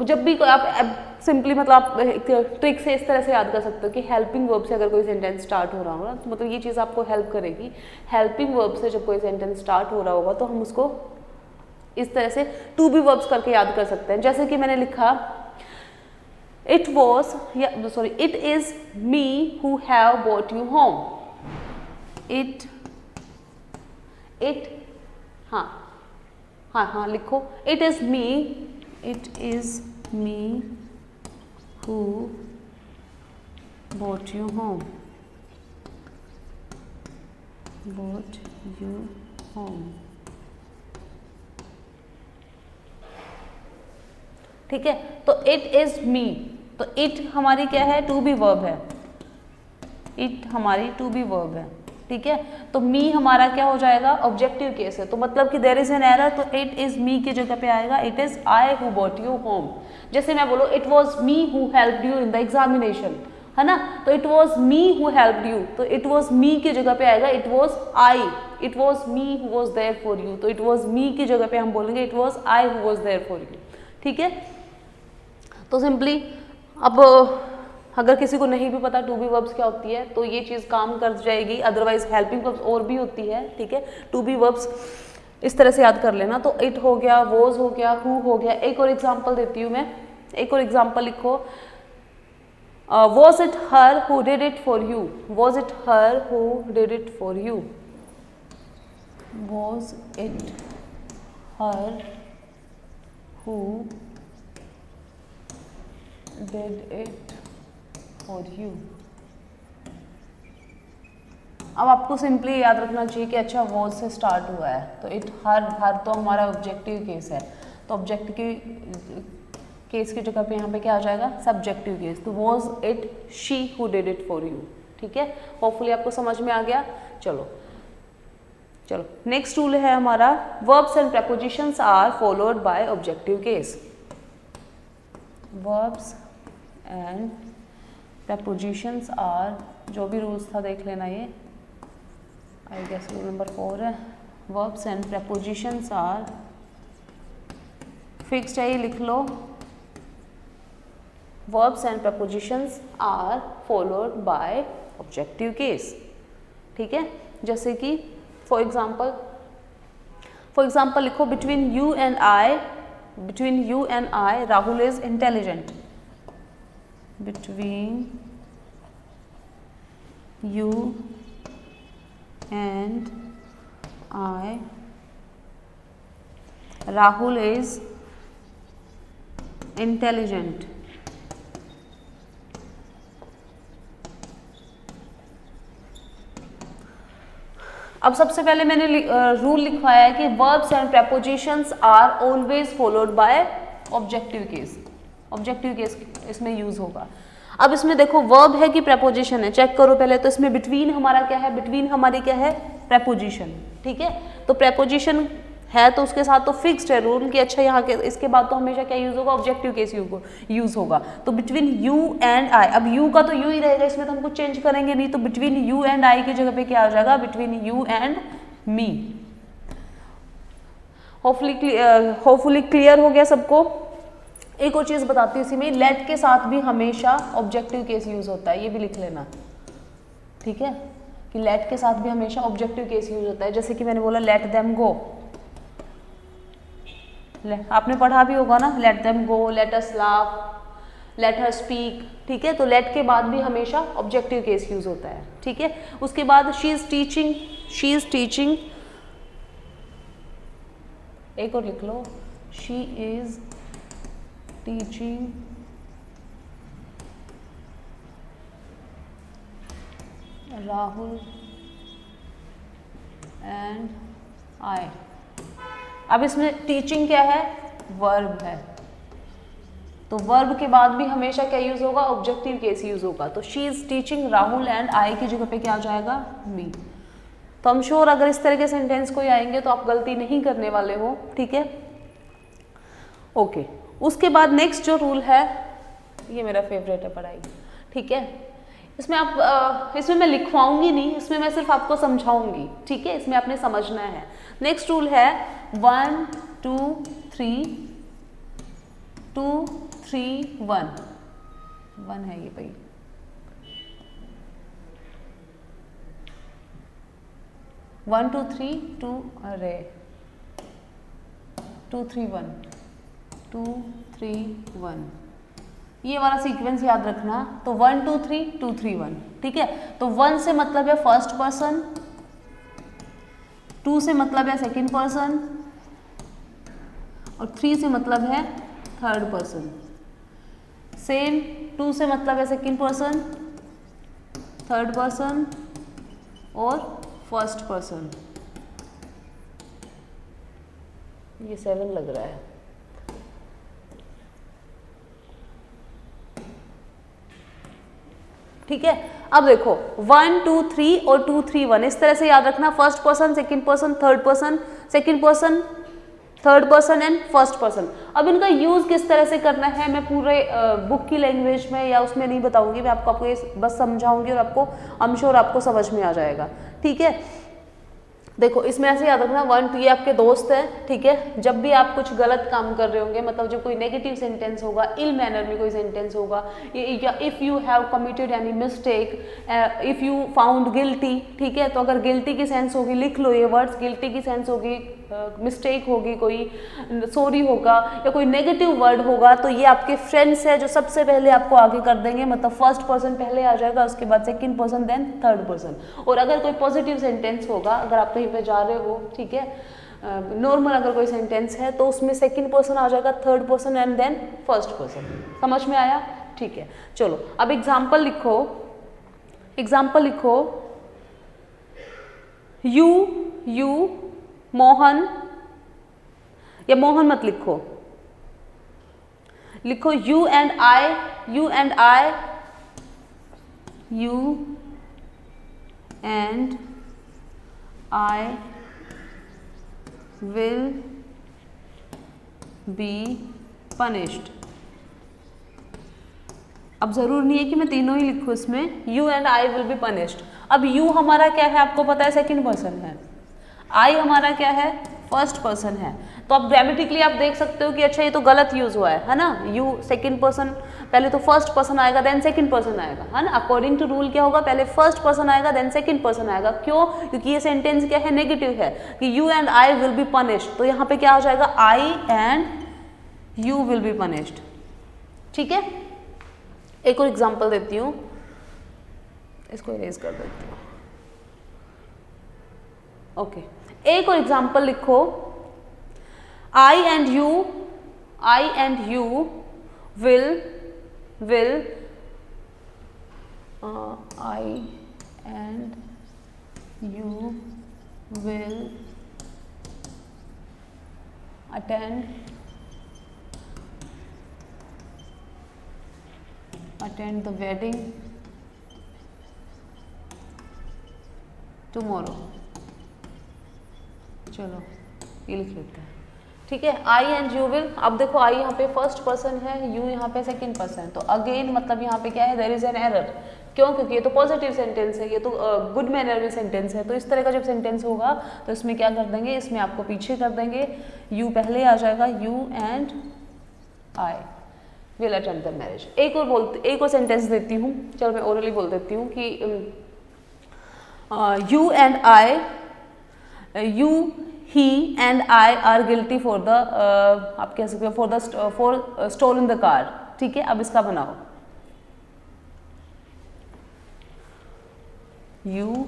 जब भी आप सिंपली मतलब आप ट्रिक से इस तरह से याद कर सकते हो कि हेल्पिंग वर्ब से अगर कोई सेंटेंस स्टार्ट हो रहा होगा, तो मतलब ये चीज़ आपको हेल्प करेगी। हेल्पिंग वर्ब से जब कोई सेंटेंस स्टार्ट हो रहा होगा तो हम उसको इस तरह से टू बी वर्ब्स करके याद कर सकते हैं। जैसे कि मैंने लिखा इट वॉज, या sorry, it is me who have bought you home, it हाँ लिखो, it is me who brought you home, ठीक है। तो इट इज मी, तो इट हमारी क्या है, टू बी वर्ब है, इट हमारी टू बी वर्ब है, ठीक है। तो मी हमारा क्या हो जाएगा, ऑब्जेक्टिव केस है, तो मतलब कि देयर इज एन एरर, तो इट इज मी की जगह पे आएगा it is I who brought you home. जैसे मैं बोलो it was me who helped you in the examination, है ना, तो it was me who helped you, तो इट वॉज मी की जगह पे आएगा it was I, it was me who was there for you, तो इट वॉज मी की जगह पे हम बोलेंगे it was I who was there for you, ठीक है। तो सिंपली अब अगर किसी को नहीं भी पता टू बी वर्ब्स क्या होती है तो ये चीज़ काम कर जाएगी, अदरवाइज हेल्पिंग वर्ब्स और भी होती है, ठीक है। टू बी वर्ब्स इस तरह से याद कर लेना, तो इट हो गया, वॉज हो गया, हु हो गया। एक और एग्जांपल देती हूँ मैं, एक और एग्जांपल लिखो, was it her who did it for you, was it her who did it for you, was it her who did it for you. अब आपको सिंपली याद रखना चाहिए कि अच्छा वॉज से स्टार्ट हुआ है, तो इट हर तो हमारा ऑब्जेक्टिव केस है, तो ऑब्जेक्टिव केस की जगह पे यहाँ पे क्या आ जाएगा, सब्जेक्टिव केस, तो was it she who did it for you, ठीक है। होपफुली आपको समझ में आ गया। चलो नेक्स्ट रूल है हमारा, verbs and prepositions are followed by objective case, verbs and prepositions are, जो भी रूल्स था देख लेना, ये आई गेस रूल नंबर 4 है, verbs and prepositions are fixed है, ये लिख लो, verbs and prepositions are followed by objective case, ठीक है। जैसे कि फॉर एग्जाम्पल लिखो, between you and I Rahul is intelligent, between you and I Rahul is intelligent। अब सबसे पहले मैंने रूल लिखवाया है कि verbs and prepositions are always followed by objective case, objective case इसमें यूज होगा। अब इसमें देखो वर्ब है कि प्रेपोजिशन है, चेक करो पहले। तो इसमें बिटवीन हमारा क्या है, बिटवीन हमारी क्या है, प्रेपोजिशन, ठीक है। तो प्रेपोजिशन है तो उसके साथ तो फिक्स्ड है रूल कि अच्छा यहाँ के इसके बाद तो हमेशा क्या यूज होगा, ऑब्जेक्टिव केस यूज होगा। तो बिटवीन यू एंड आई, अब यू का तो यू ही रहेगा, इसमें तो हम कुछ चेंज करेंगे नहीं, तो बिटवीन यू एंड आई की जगह पे क्या आ जाएगा, between you and me. Hopefully clear हो गया सबको। एक और चीज बताती हूँ इसी में, लेट के साथ भी हमेशा ऑब्जेक्टिव केस यूज होता है, ये भी लिख लेना, ठीक है, कि लेट के साथ भी हमेशा ऑब्जेक्टिव केस यूज होता है। जैसे कि मैंने बोला लेट देम गो, आपने पढ़ा भी होगा ना, let them go, let us laugh, let her speak, ठीक है। तो लेट के बाद भी हमेशा ऑब्जेक्टिव केस यूज होता है, ठीक है। उसके बाद she is teaching, she is teaching, एक और लिख लो, she is teaching Rahul and I. अब इसमें टीचिंग क्या है, वर्ब है, तो वर्ब के बाद भी हमेशा क्या यूज होगा, ऑब्जेक्टिव केस यूज होगा। तो she is teaching Rahul and आई की जगह पे क्या आ जाएगा, मी। तो हम श्योर अगर इस तरह के सेंटेंस कोई आएंगे तो आप गलती नहीं करने वाले हो, ठीक है, ओके। उसके बाद नेक्स्ट जो रूल है, ये मेरा फेवरेट है पढ़ाई, ठीक है, इसमें आप इसमें मैं लिखवाऊंगी नहीं, इसमें मैं सिर्फ आपको समझाऊंगी, ठीक है, इसमें आपने समझना है। नेक्स्ट रूल है 1 2 3 2 3 1 1 है ये भाई, 1 2 3 2, अरे 2 3 1 2 3 1, ये वाला सीक्वेंस याद रखना। तो 1 2 3 2 3 1, ठीक है। तो 1 से मतलब है फर्स्ट पर्सन, 2 से मतलब है सेकंड पर्सन, और 3 से मतलब है थर्ड पर्सन। सेम 2 से मतलब है सेकंड पर्सन, थर्ड पर्सन और फर्स्ट पर्सन। ये 7 लग रहा है, ठीक है। अब देखो 1 2 3 और 2 3 1 इस तरह से याद रखना, first person, second person, third person, second person, third person and first person. अब इनका यूज किस तरह से करना है मैं पूरे बुक की लैंग्वेज में या उसमें नहीं बताऊंगी, मैं आपको ये बस समझाऊंगी और आपको आई एम श्योर आपको समझ में आ जाएगा, ठीक है। देखो इसमें ऐसे याद रखना 1 2 ये आपके दोस्त है, ठीक है। जब भी आप कुछ गलत काम कर रहे होंगे, मतलब जब कोई नेगेटिव सेंटेंस होगा, इल मैनर में कोई सेंटेंस होगा, या if you have committed any mistake, if you found guilty, ठीक है। तो अगर गिल्टी की सेंस होगी, लिख लो ये वर्ड्स, गिल्टी की सेंस होगी, मिस्टेक होगी, कोई सॉरी होगा या कोई नेगेटिव वर्ड होगा, तो ये आपके फ्रेंड्स है जो सबसे पहले आपको आगे कर देंगे, मतलब फर्स्ट पर्सन पहले आ जाएगा, उसके बाद second person, then third person. और अगर कोई पॉजिटिव सेंटेंस होगा, अगर आप कहीं पे जा रहे हो, ठीक है, नॉर्मल अगर कोई सेंटेंस है तो उसमें सेकंड पर्सन आ जाएगा, third person and then first person. समझ में आया, ठीक है। चलो अब एग्जाम्पल लिखो, एग्जाम्पल लिखो, यू मोहन, या मोहन मत लिखो, लिखो you and I, you and I, you and I will be punished। अब जरूर नहीं है कि मैं तीनों ही लिखूं इसमें, you and I will be punished. अब यू हमारा क्या है आपको पता है, सेकंड पर्सन है, आई हमारा क्या है, फर्स्ट पर्सन है। तो अब ग्रामेटिकली आप देख सकते हो कि अच्छा ये तो गलत यूज हुआ है ना, यू सेकंड पर्सन, पहले तो फर्स्ट पर्सन आएगा देन सेकंड पर्सन आएगा, है ना। अकॉर्डिंग टू रूल क्या होगा, पहले फर्स्ट पर्सन आएगा देन सेकंड पर्सन आएगा। क्यों, क्योंकि ये सेंटेंस क्या है, नेगेटिव है कि you and I will be punished, तो यहाँ पे क्या आ जाएगा, I and you will be punished, ठीक है। एक और एग्जाम्पल देती हूँ, इसको इरेज कर देती हूँ, ओके। एक और एग्जाम्पल लिखो, I and you will I and you will attend the wedding tomorrow। चलो ये लिख लेते हैं, ठीक है। आई एंड यू विल, अब देखो आई यहाँ पे फर्स्ट पर्सन है, यू यहाँ पे सेकंड पर्सन, तो अगेन मतलब यहाँ पे क्या है, देयर इज एन एरर। क्यों? क्योंकि ये तो पॉजिटिव सेंटेंस है, ये तो गुड मैनर में सेंटेंस है, तो इस तरह का जब सेंटेंस होगा तो इसमें क्या कर देंगे, इसमें आपको पीछे कर देंगे, यू पहले आ जाएगा, you and I will attend the marriage. एक और सेंटेंस देती हूँ, चलो मैं ओरली बोल देती हूँ कि you and I, you he and I are guilty for the, आप कह सकते हो फॉर स्टोलन द कार, ठीक है। अब इसका बनाओ, you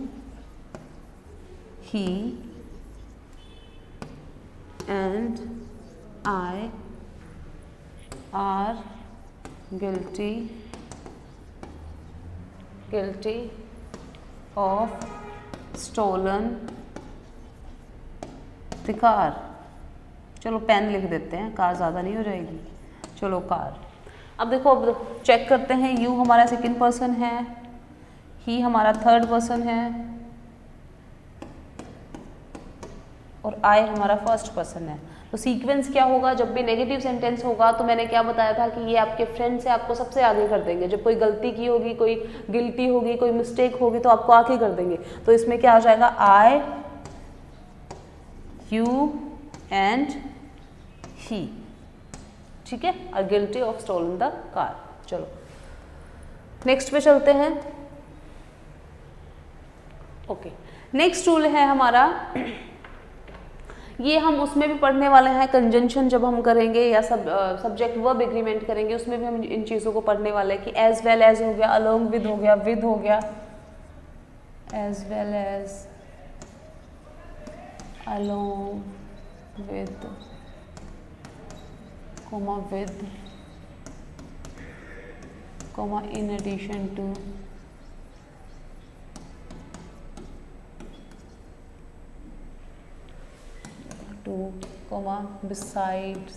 he and I are guilty of stolen the car. चलो पेन लिख देते हैं, कार ज़्यादा नहीं हो जाएगी, चलो कार। अब देखो, अब चेक करते हैं, यू हमारा सेकंड पर्सन है, ही हमारा थर्ड पर्सन है और आई हमारा फर्स्ट पर्सन है। तो सीक्वेंस क्या होगा, जब भी नेगेटिव सेंटेंस होगा तो मैंने क्या बताया था कि ये आपके फ्रेंड से आपको सबसे आगे कर देंगे। जब कोई गलती की होगी, कोई गिल्टी होगी, कोई मिस्टेक होगी तो आपको आगे कर देंगे। तो इसमें क्या आ जाएगा, आई, यू एंड ही, ठीक है, are guilty of stolen the car. चलो नेक्स्ट पे चलते हैं। ओके, नेक्स्ट रूल है हमारा, ये हम उसमें भी पढ़ने वाले हैं, कंजंक्शन जब हम करेंगे या सब्जेक्ट वर्ब एग्रीमेंट करेंगे उसमें भी हम इन चीज़ों को पढ़ने वाले हैं कि एज वेल एज हो गया, अलोंग विद हो गया, विद हो गया, as well as, along with, comma with, comma in addition to, comma besides।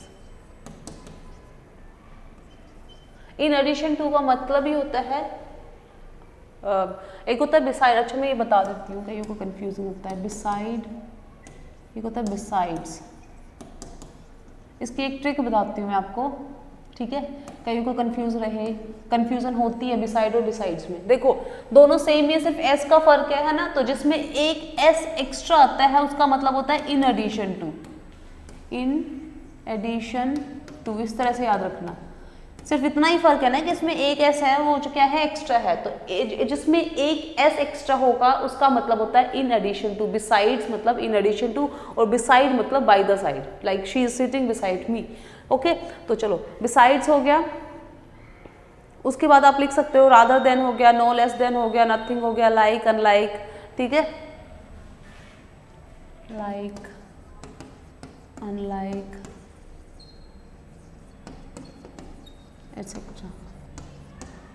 In addition to का मतलब ही होता है, एक होता है बिसाइड, अच्छा मैं ये बता देती हूँ, कईयों को कंफ्यूजन होता है, बिसाइड एक होता है बिसाइड्स। इसकी एक ट्रिक बताती हूँ मैं आपको, ठीक है, कईयों को कंफ्यूजन होती है बिसाइड और बिसाइड्स में। देखो दोनों सेम ही है, सिर्फ एस का फर्क है ना, तो जिसमें एक एस एक्स्ट्रा आता है उसका मतलब होता है in addition to, in addition to, इस तरह से याद रखना। सिर्फ इतना ही फर्क है ना कि इसमें एक एस है, वो जो क्या है, एक्स्ट्रा है, तो जिसमें एक एस एक्स्ट्रा होगा उसका मतलब होता है इन एडिशन टू। बिसाइड्स मतलब इन एडिशन टू, और बिसाइड मतलब by the side, like she is sitting beside me. Okay, तो चलो बिसाइड्स हो गया, उसके बाद आप लिख सकते हो रादर देन हो गया, नो लेस देन हो गया, नथिंग हो गया, लाइक, अनलाइक, ठीक है, लाइक, अनलाइक, एटसेट्रा।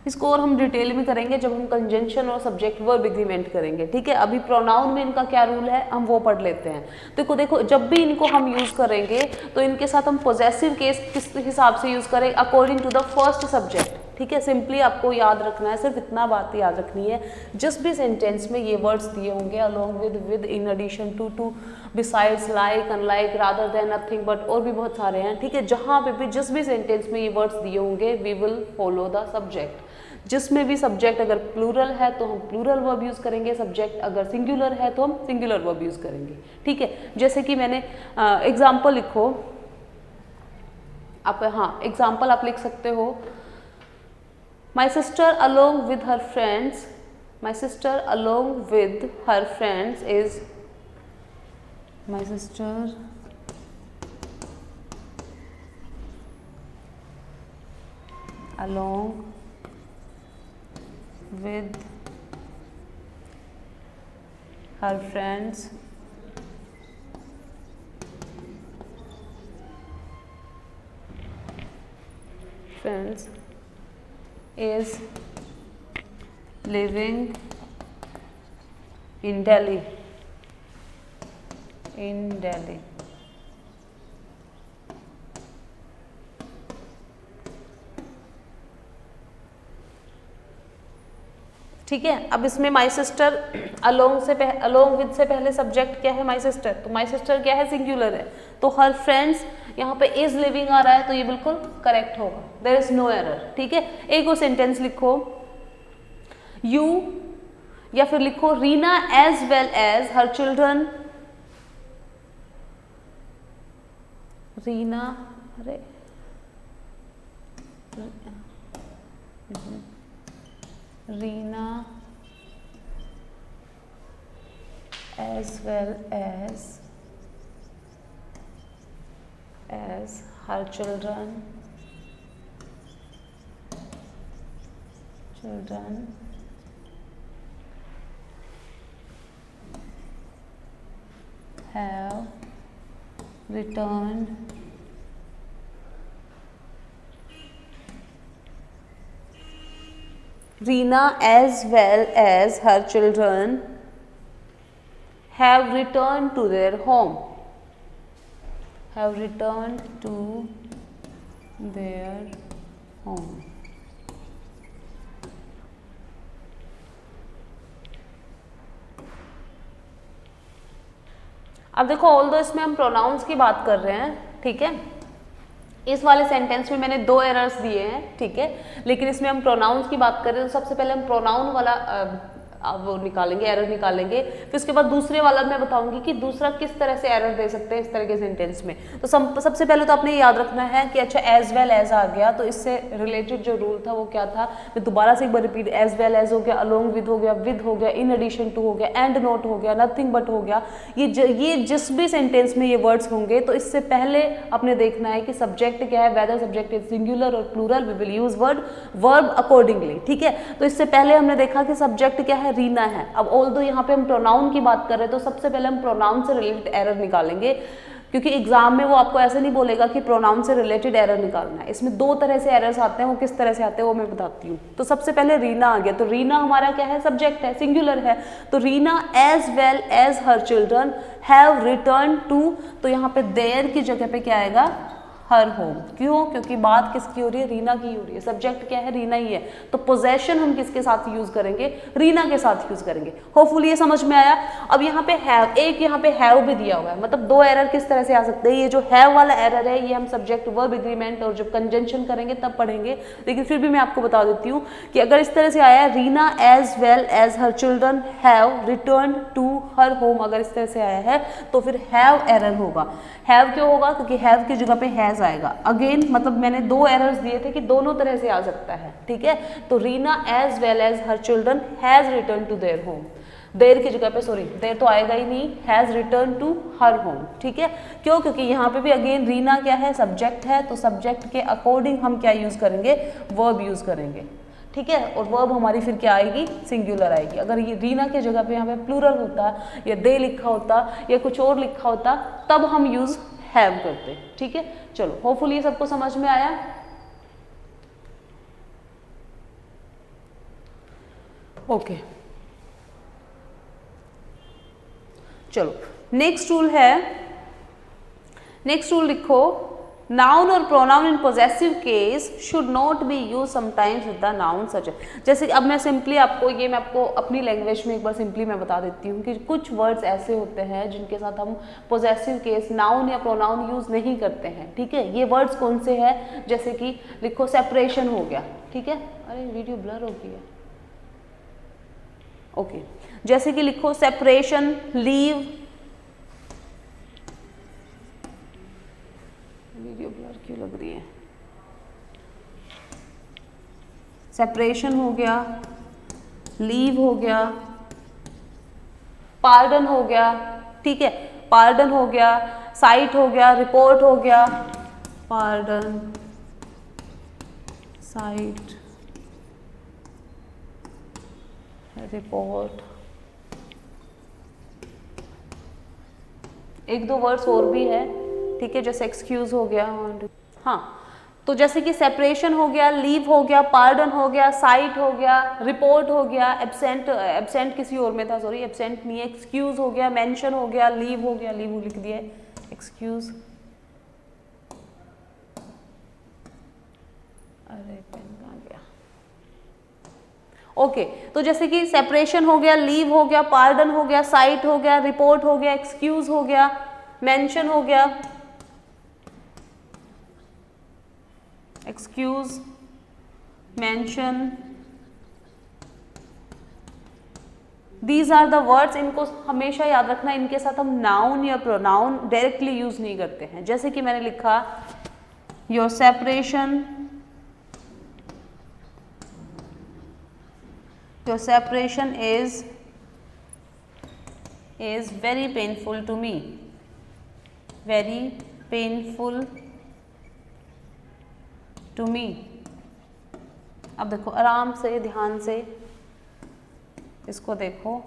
इसको और हम डिटेल में करेंगे जब हम कंजंक्शन और सब्जेक्ट वर्ब एग्रीमेंट करेंगे, ठीक है। अभी प्रोनाउन में इनका क्या रूल है हम वो पढ़ लेते हैं। देखो जब भी इनको हम यूज करेंगे तो इनके साथ हम पॉजेसिव केस किस हिसाब से यूज करें, according to the first subject, ठीक है। सिंपली आपको याद रखना है, सिर्फ इतना बात याद रखनी है, जिस भी सेंटेंस में ये वर्ड्स दिए होंगे, along with, in addition to, besides, like, unlike, rather than, nothing but, और भी बहुत सारे हैं, ठीक है। जहाँ पे भी जिस भी सेंटेंस में ये वर्ड्स दिए होंगे we will follow the subject. जिसमें भी सब्जेक्ट अगर प्लूरल है तो हम प्लूरल वर्ब यूज करेंगे, सब्जेक्ट अगर सिंगुलर है तो हम सिंगुलर वर्ब यूज करेंगे, ठीक है। जैसे कि मैंने एग्जाम्पल लिखो आप, हाँ एग्जाम्पल आप लिख सकते हो, My sister along with her friends, my sister along with her friends is, my sister along with her friends is living in Delhi. ठीक है। अब इसमें माई सिस्टर अलोंग विद से पहले सब्जेक्ट क्या है, माई सिस्टर, तो माई सिस्टर क्या है, सिंगुलर है, तो हर फ्रेंड्स यहाँ पे इज लिविंग आ रहा है, तो ये बिल्कुल करेक्ट होगा, देयर इज नो एरर। ठीक है, एक और सेंटेंस लिखो, यू या फिर लिखो Reena as well as her children, Reena, अरे Reena as well as her children have returned Reena as well as her children have returned to their home. Have returned to their home. अब देखो, ऑल्दो इसमें हम pronounce की बात कर रहे हैं, ठीक है, इस वाले सेंटेंस में मैंने 2 एरर्स दिए हैं, ठीक है, लेकिन इसमें हम प्रोनाउंस की बात कर रहे हैं, तो सबसे पहले हम प्रोनाउन वाला वो निकालेंगे, एरर निकालेंगे, फिर उसके बाद दूसरे वाला मैं बताऊंगी कि दूसरा किस तरह से एरर दे सकते हैं इस तरह के सेंटेंस में। तो सबसे पहले तो आपने याद रखना है कि अच्छा एज वेल एज आ गया, तो इससे रिलेटेड जो रूल था वो क्या था, मैं दोबारा से एक बार रिपीट, एज वेल एज हो गया, अलोंग विद हो गया, इन एडिशन टू हो गया, एंड नोट हो गया, नथिंग बट हो गया, ये जिस भी सेंटेंस में ये वर्ड्स होंगे, तो इससे पहले आपने देखना है कि सब्जेक्ट क्या है, वेदर सब्जेक्ट इज सिंगुलर और plural, we will use verb accordingly, ठीक है। तो इससे पहले हमने देखा कि सब्जेक्ट क्या है, रीना है। अब ऑल्दो यहाँ पे हम प्रोनाउन की बात कर रहे हैं, तो सबसे पहले हम प्रोनाउन से रिलेटेड एरर निकालेंगे, क्योंकि एग्जाम में वो आपको ऐसे नहीं बोलेगा कि प्रोनाउन से रिलेटेड एरर निकालना है। इसमें 2 तरह से एरर्स आते हैं, वो किस तरह से आते हैं वो मैं बताती हूँ। तो सबसे पहले रीना आ गया, तो रीना हमारा क्या है, सब्जेक्ट है, सिंगुलर है, तो Reena as well as her children have return to, तो यहाँ पे देयर की जगह पे क्या आएगा, हर होम। क्यों, क्योंकि बात किसकी हो रही है, रीना की हो रही है, सब्जेक्ट क्या है, रीना ही है, तो पोजेशन हम किसके साथ यूज करेंगे, रीना के साथ यूज करेंगे। होपफुली ये समझ में आया। अब यहाँ पे हैव, एक यहाँ पे हैव भी दिया हुआ है, मतलब 2 एरर किस तरह से आ सकते हैं। ये जो हैव वाला एरर है, ये हम सब्जेक्ट वर्ब एग्रीमेंट और जब कंजंक्शन करेंगे तब पढ़ेंगे, लेकिन फिर भी मैं आपको बता देती हूँ कि अगर इस तरह से आया है, Reena as well as her children have return to her home, अगर इस तरह से आया है तो फिर हैव एरर होगा। हैव क्यों होगा, क्योंकि हैव की जगह पे हैज आएगा। अगेन मतलब मैंने 2 एरर्स दिए थे कि दोनों तरह से आ सकता है, ठीक है। तो Reena as well as her children has return to their home, their की जगह पे, सॉरी देयर तो आएगा ही नहीं, has return to her home, ठीक है। क्यों, क्योंकि यहाँ पे भी अगेन रीना क्या है, सब्जेक्ट है, तो सब्जेक्ट के अकॉर्डिंग हम क्या यूज करेंगे, वर्ब यूज करेंगे, ठीक है। और वर्ब हमारी फिर क्या आएगी, सिंगुलर आएगी। अगर ये रीना के जगह पे यहाँ पे प्लूरल होता या दे लिखा होता या कुछ और लिखा होता, तब हम यूज हैव करते, ठीक है। चलो, होपफुली ये सबको समझ में आया। ओके, चलो नेक्स्ट रूल है, नेक्स्ट रूल लिखो, नाउन और pronoun in possessive case should not be use sometimes with the noun such. जैसे अब मैं सिंपली आपको मैं आपको अपनी लैंग्वेज में एक बार सिंपली मैं बता देती हूँ कि कुछ वर्ड्स ऐसे होते हैं जिनके साथ हम पोजेसिव केस नाउन या प्रोनाउन यूज नहीं करते हैं, ठीक है। ये वर्ड्स कौन से हैं, जैसे कि लिखो सेपरेशन हो गया, ठीक है। अरे वीडियो ब्लर हो गई है, ओके। जैसे कि लिखो सेपरेशन, लीव, वीडियो ब्लर क्यों लग रही है, सेपरेशन हो गया, लीव हो गया, पार्डन हो गया, ठीक है, पार्डन हो गया, साइट हो गया, रिपोर्ट हो गया, पार्डन, साइट, रिपोर्ट, एक 2 वर्ड्स और भी है, ठीक है, जैसे एक्सक्यूज हो गया, हाँ। तो जैसे कि सेपरेशन हो गया, लीव हो गया, पार्डन हो गया, साइट हो गया, रिपोर्ट हो गया, एब्सेंट किसी और में था, सॉरी एब्सेंट नहीं है, एक्सक्यूज हो गया, मेंशन हो गया, लीव हो गया, लीव लिख दिया, एक्सक्यूज, अरे पेन कहाँ गया, ओके तो जैसे कि सेपरेशन हो गया, लीव हो गया, पार्डन हो गया, साइट हो गया, रिपोर्ट हो गया, एक्सक्यूज हो गया, मेंशन हो गया, excuse, mention, these are the words. इनको हमेशा याद रखना, इनके साथ हम नाउन या प्रोनाउन डायरेक्टली यूज नहीं करते हैं। जैसे कि मैंने लिखा your separation, your separation is very painful to me, very painful to me. अब देखो आराम से, ध्यान से इसको देखो,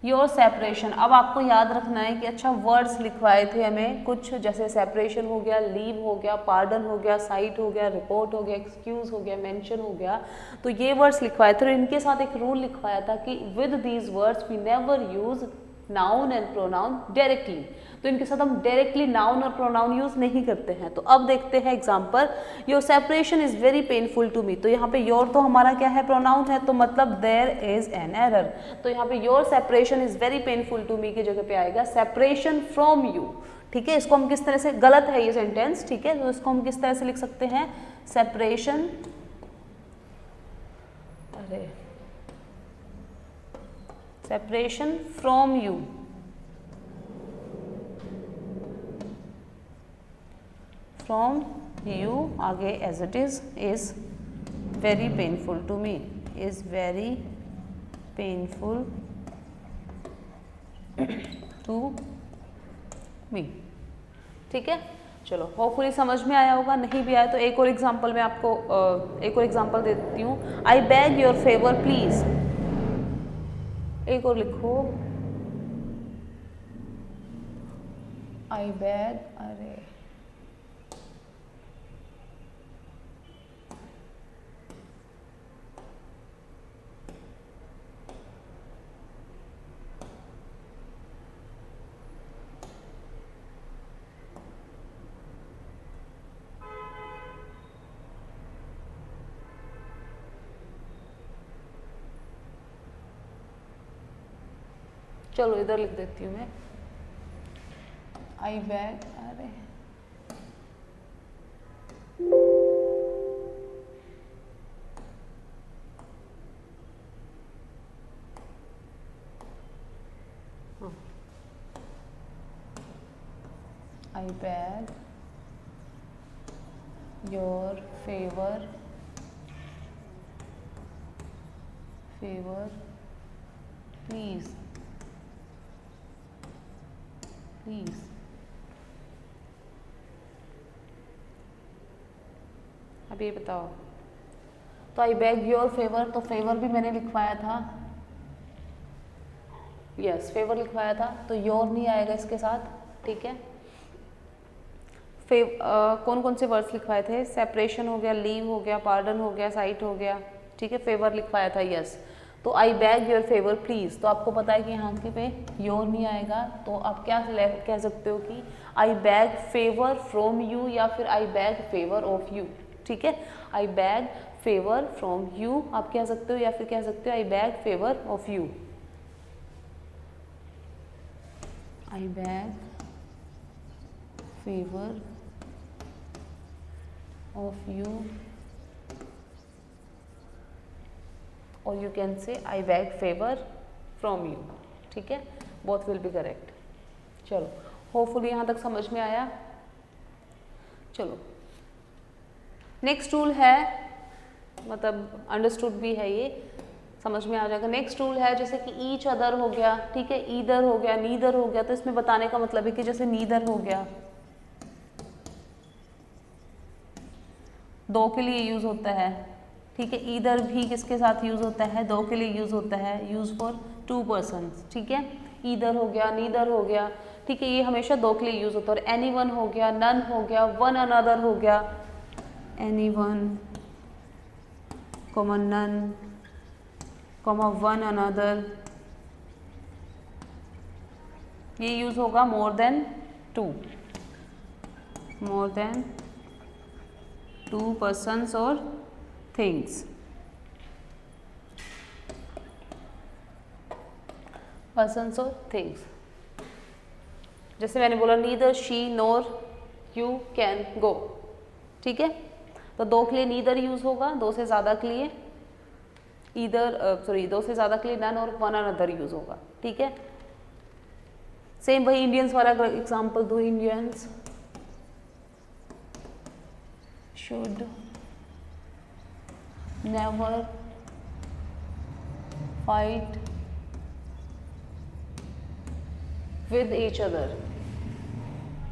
योर सेपरेशन। अब आपको याद रखना है कि अच्छा वर्ड्स लिखवाए थे हमें कुछ, जैसे सेपरेशन हो गया, लीव हो गया, पार्डन हो गया, साइट हो गया, रिपोर्ट हो गया, एक्सक्यूज हो गया, मेंशन हो गया, तो ये वर्ड्स लिखवाए थे और इनके साथ एक रूल लिखवाया था कि with these words we never use noun and pronoun directly. तो इनके साथ हम डायरेक्टली नाउन और प्रोनाउन यूज नहीं करते हैं। तो अब देखते हैं example, your separation is very painful to me. तो यहाँ पे योर तो हमारा क्या है, प्रोनाउन है, तो मतलब देयर इज एन एरर। तो यहाँ पे your separation is very painful to me की जगह पे आएगा सेपरेशन फ्रॉम यू। ठीक है, इसको हम किस तरह से, गलत है ये सेंटेंस, ठीक है, तो इसको हम किस तरह से लिख सकते हैं, सेपरेशन, अरे separation from you, from you, आगे as it is very painful to me, is very painful to me. ठीक है, चलो होपफुली समझ में आया होगा, नहीं भी आया तो एक और एग्जांपल मैं आपको एक और एग्जांपल दे देती हूँ। I beg your favour please, एक और लिखो, आई बेग, अरे चलो इधर लिख देती हूँ मैं, आई बैग, अरे आई bag your favour please, please. अब ये बताओ, तो आई बेग योर फेवर, तो फेवर भी मैंने लिखवाया था, यस फेवर लिखवाया था, तो योर नहीं आएगा इसके साथ। ठीक है, कौन कौन से वर्ड्स लिखवाए थे, सेपरेशन हो गया, लीव हो गया, पार्डन हो गया, साइट हो गया, ठीक है, फेवर लिखवाया था, यस। तो आई बैग योर फेवर प्लीज, तो आपको पता है कि यहाँ के पे योर नहीं आएगा, तो आप क्या कह सकते हो कि I beg favour from you या फिर I beg favour of you. ठीक है, I beg favour from you आप कह सकते हो, या फिर कह सकते हो I beg favour of you, I beg favour of you, और you can say I beg favour from you. ठीक है, बोथ विल बी करेक्ट। चलो होपफुली यहाँ तक समझ में आया। चलो नेक्स्ट रूल है, मतलब अंडरस्टूड भी है, ये समझ में आ जाएगा। नेक्स्ट रूल है जैसे कि ईच अदर हो गया, ठीक है, ईदर हो गया, नीदर हो गया, तो इसमें बताने का मतलब है कि जैसे नीदर हो गया, दो के लिए यूज होता है, ठीक है, ईदर भी किसके साथ यूज होता है, दो के लिए यूज होता है, यूज फॉर टू पर्सन्स। ठीक है, ईदर हो गया, नीदर हो गया, ठीक है, ये हमेशा दो के लिए यूज होता है। और एनी वन हो गया, नन हो गया, वन अनदर हो गया, any one comma none comma one another, ये यूज होगा more than two, more than two persons और थिंग्स। पर्सन्स और थिंग्स। जैसे मैंने बोला neither she nor you can go, ठीक है। तो दो के लिए नीदर यूज होगा, दो से ज्यादा के लिए दो से ज्यादा के लिए नन और वन अनदर यूज होगा, ठीक है। सेम वही इंडियंस वाला एग्जाम्पल दो, Indians should never fight with each other,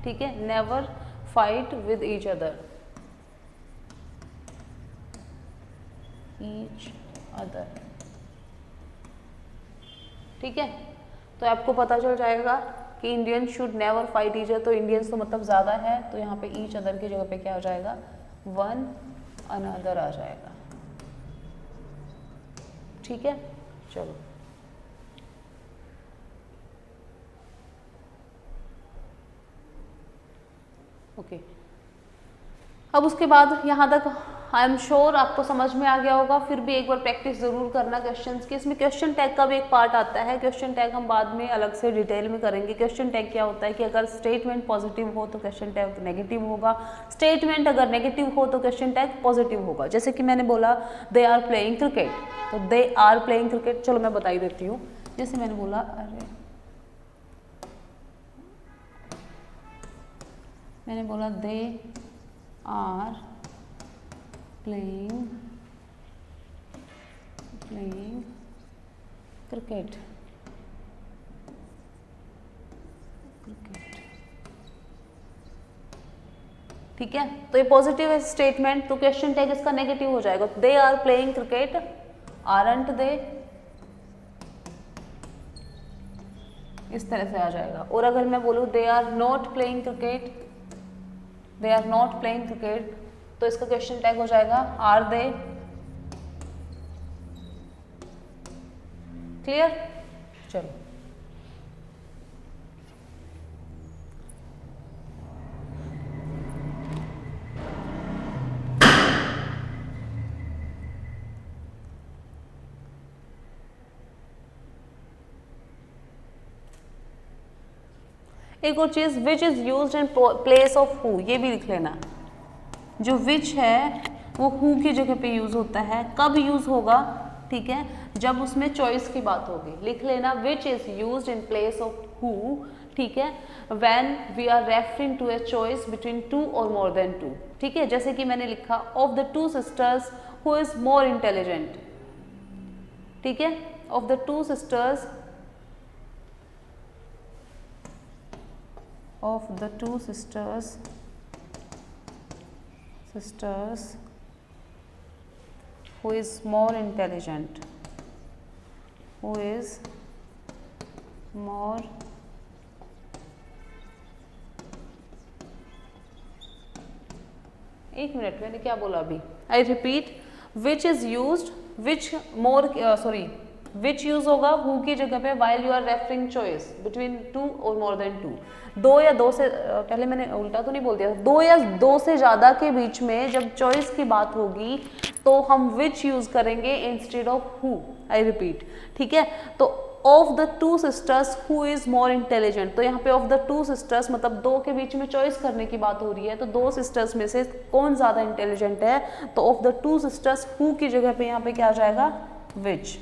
ठीक है, never fight with each other, each other, ठीक है। तो आपको पता चल जाएगा कि Indian should never fight each other, तो इंडियंस तो मतलब ज़्यादा है, तो यहाँ पे ईच अदर की जगह पे क्या हो जाएगा, वन अनदर आ जाएगा, ठीक है। चलो ओके, अब उसके बाद यहाँ तक आई एम श्योर आपको समझ में आ गया होगा। फिर भी एक बार प्रैक्टिस जरूर करना क्वेश्चंस की। इसमें क्वेश्चन टैग का भी एक पार्ट आता है, क्वेश्चन टैग हम बाद में अलग से डिटेल में करेंगे। क्वेश्चन टैग क्या होता है कि अगर स्टेटमेंट पॉजिटिव हो तो क्वेश्चन टैग नेगेटिव होगा, स्टेटमेंट अगर नेगेटिव हो तो क्वेश्चन टैग पॉजिटिव होगा। जैसे कि मैंने बोला दे आर प्लेइंग क्रिकेट, तो दे आर प्लेइंग क्रिकेट, चलो मैं बता ही देती हूँ। जैसे मैंने बोला दे आर प्लेइंग क्रिकेट, ठीक है। तो ये पॉजिटिव है स्टेटमेंट, तो क्वेश्चन टैग इसका नेगेटिव हो जाएगा। They are playing cricket, aren't they, इस तरह से आ जाएगा। और अगर मैं बोलूँ they are not playing cricket, they are not playing cricket, तो इसका क्वेश्चन टैग हो जाएगा आर दे। क्लियर? चलो एक और चीज, विच is used in place of who, ये भी लिख लेना। जो विच है वो हु की जगह पे यूज होता है, कब यूज होगा, ठीक है, जब उसमें चॉइस की बात होगी। लिख लेना which is used in place of who, ठीक है, when we are referring to a choice between two और मोर देन टू, ठीक है। जैसे कि मैंने लिखा of the two sisters who is more intelligent, ठीक है, of the two sisters, of the two sisters who is more intelligent, who is more एक मिनट, मैंने क्या बोला अभी, I repeat, which is used, which more which use होगा who की जगह पे while you are referring choice between two और मोर देन टू, दो या दो से, पहले मैंने उल्टा तो नहीं बोल दिया, दो या दो से ज्यादा के बीच में जब चॉइस की बात होगी तो हम विच यूज करेंगे instead of who, I repeat, ठीक है। तो of the two sisters who is more intelligent, तो यहाँ पे ऑफ द टू सिस्टर्स मतलब दो के बीच में चॉइस करने की बात हो रही है, तो दो सिस्टर्स में से कौन ज्यादा इंटेलिजेंट है, तो of the two sisters who की जगह पे यहाँ पे क्या आ जाएगा, विच,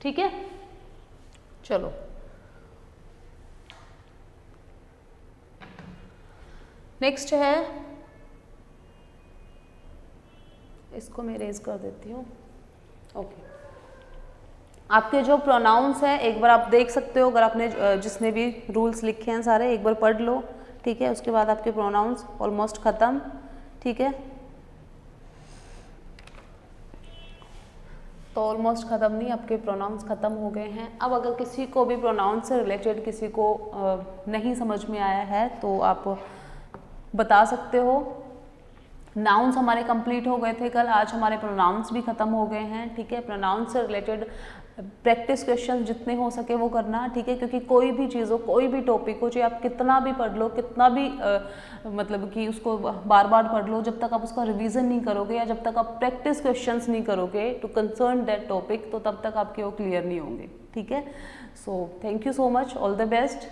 ठीक है। चलो नेक्स्ट है, इसको मैं इरेज कर देती हूँ, ओके। आपके जो प्रोनाउंस है एक बार आप देख सकते हो, अगर आपने जिसने भी रूल्स लिखे हैं सारे एक बार पढ़ लो, ठीक है। उसके बाद आपके प्रोनाउंस ऑलमोस्ट खत्म, ठीक है। तो ऑलमोस्ट ख़त्म नहीं, आपके प्रोनाउंस ख़त्म हो गए हैं। अब अगर किसी को भी प्रोनाउंस से रिलेटेड किसी को नहीं समझ में आया है तो आप बता सकते हो, नाउन्स हमारे कंप्लीट हो गए थे कल, आज हमारे प्रोनाउंस भी खत्म हो गए हैं, ठीक है। प्रोनाउंस से रिलेटेड प्रैक्टिस क्वेश्चन जितने हो सके वो करना, ठीक है, क्योंकि कोई भी चीज़ हो, कोई भी टॉपिक हो, चाहे आप कितना भी पढ़ लो, कितना भी मतलब कि उसको बार बार पढ़ लो, जब तक आप उसका रिवीजन नहीं करोगे या जब तक आप प्रैक्टिस क्वेश्चंस नहीं करोगे टू कंसर्न दैट टॉपिक, तो तब तक आपके वो क्लियर नहीं होंगे, ठीक है। So thank you so much, all the best.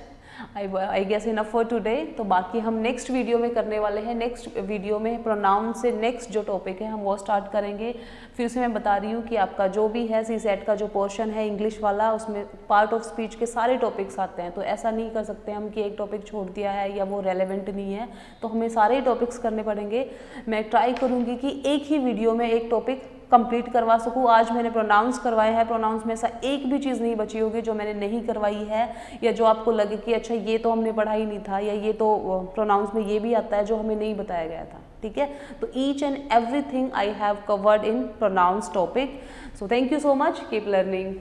I guess enough for today. तो बाकी हम नेक्स्ट वीडियो में करने वाले हैं। नेक्स्ट वीडियो में प्रोनाउन से नेक्स्ट जो टॉपिक है हम वो स्टार्ट करेंगे। फिर से मैं बता रही हूँ कि आपका जो भी है CSET का जो पोर्शन है इंग्लिश वाला, उसमें पार्ट ऑफ स्पीच के सारे टॉपिक्स आते हैं, तो ऐसा नहीं कर सकते हम कि एक टॉपिक छोड़ दिया है या वो रेलेवेंट नहीं है, तो हमें सारे टॉपिक्स करने पड़ेंगे। मैं ट्राई करूँगी कि एक ही वीडियो में एक टॉपिक कंप्लीट करवा सकूँ। आज मैंने प्रोनाउंस करवाए हैं, प्रोनाउंस में ऐसा एक भी चीज़ नहीं बची होगी जो मैंने नहीं करवाई है, या जो आपको लगे कि अच्छा ये तो हमने पढ़ा ही नहीं था, या ये तो प्रोनाउंस में ये भी आता है जो हमें नहीं बताया गया था, ठीक है। तो each and everything I have covered in pronouns topic. So thank you so much, keep learning.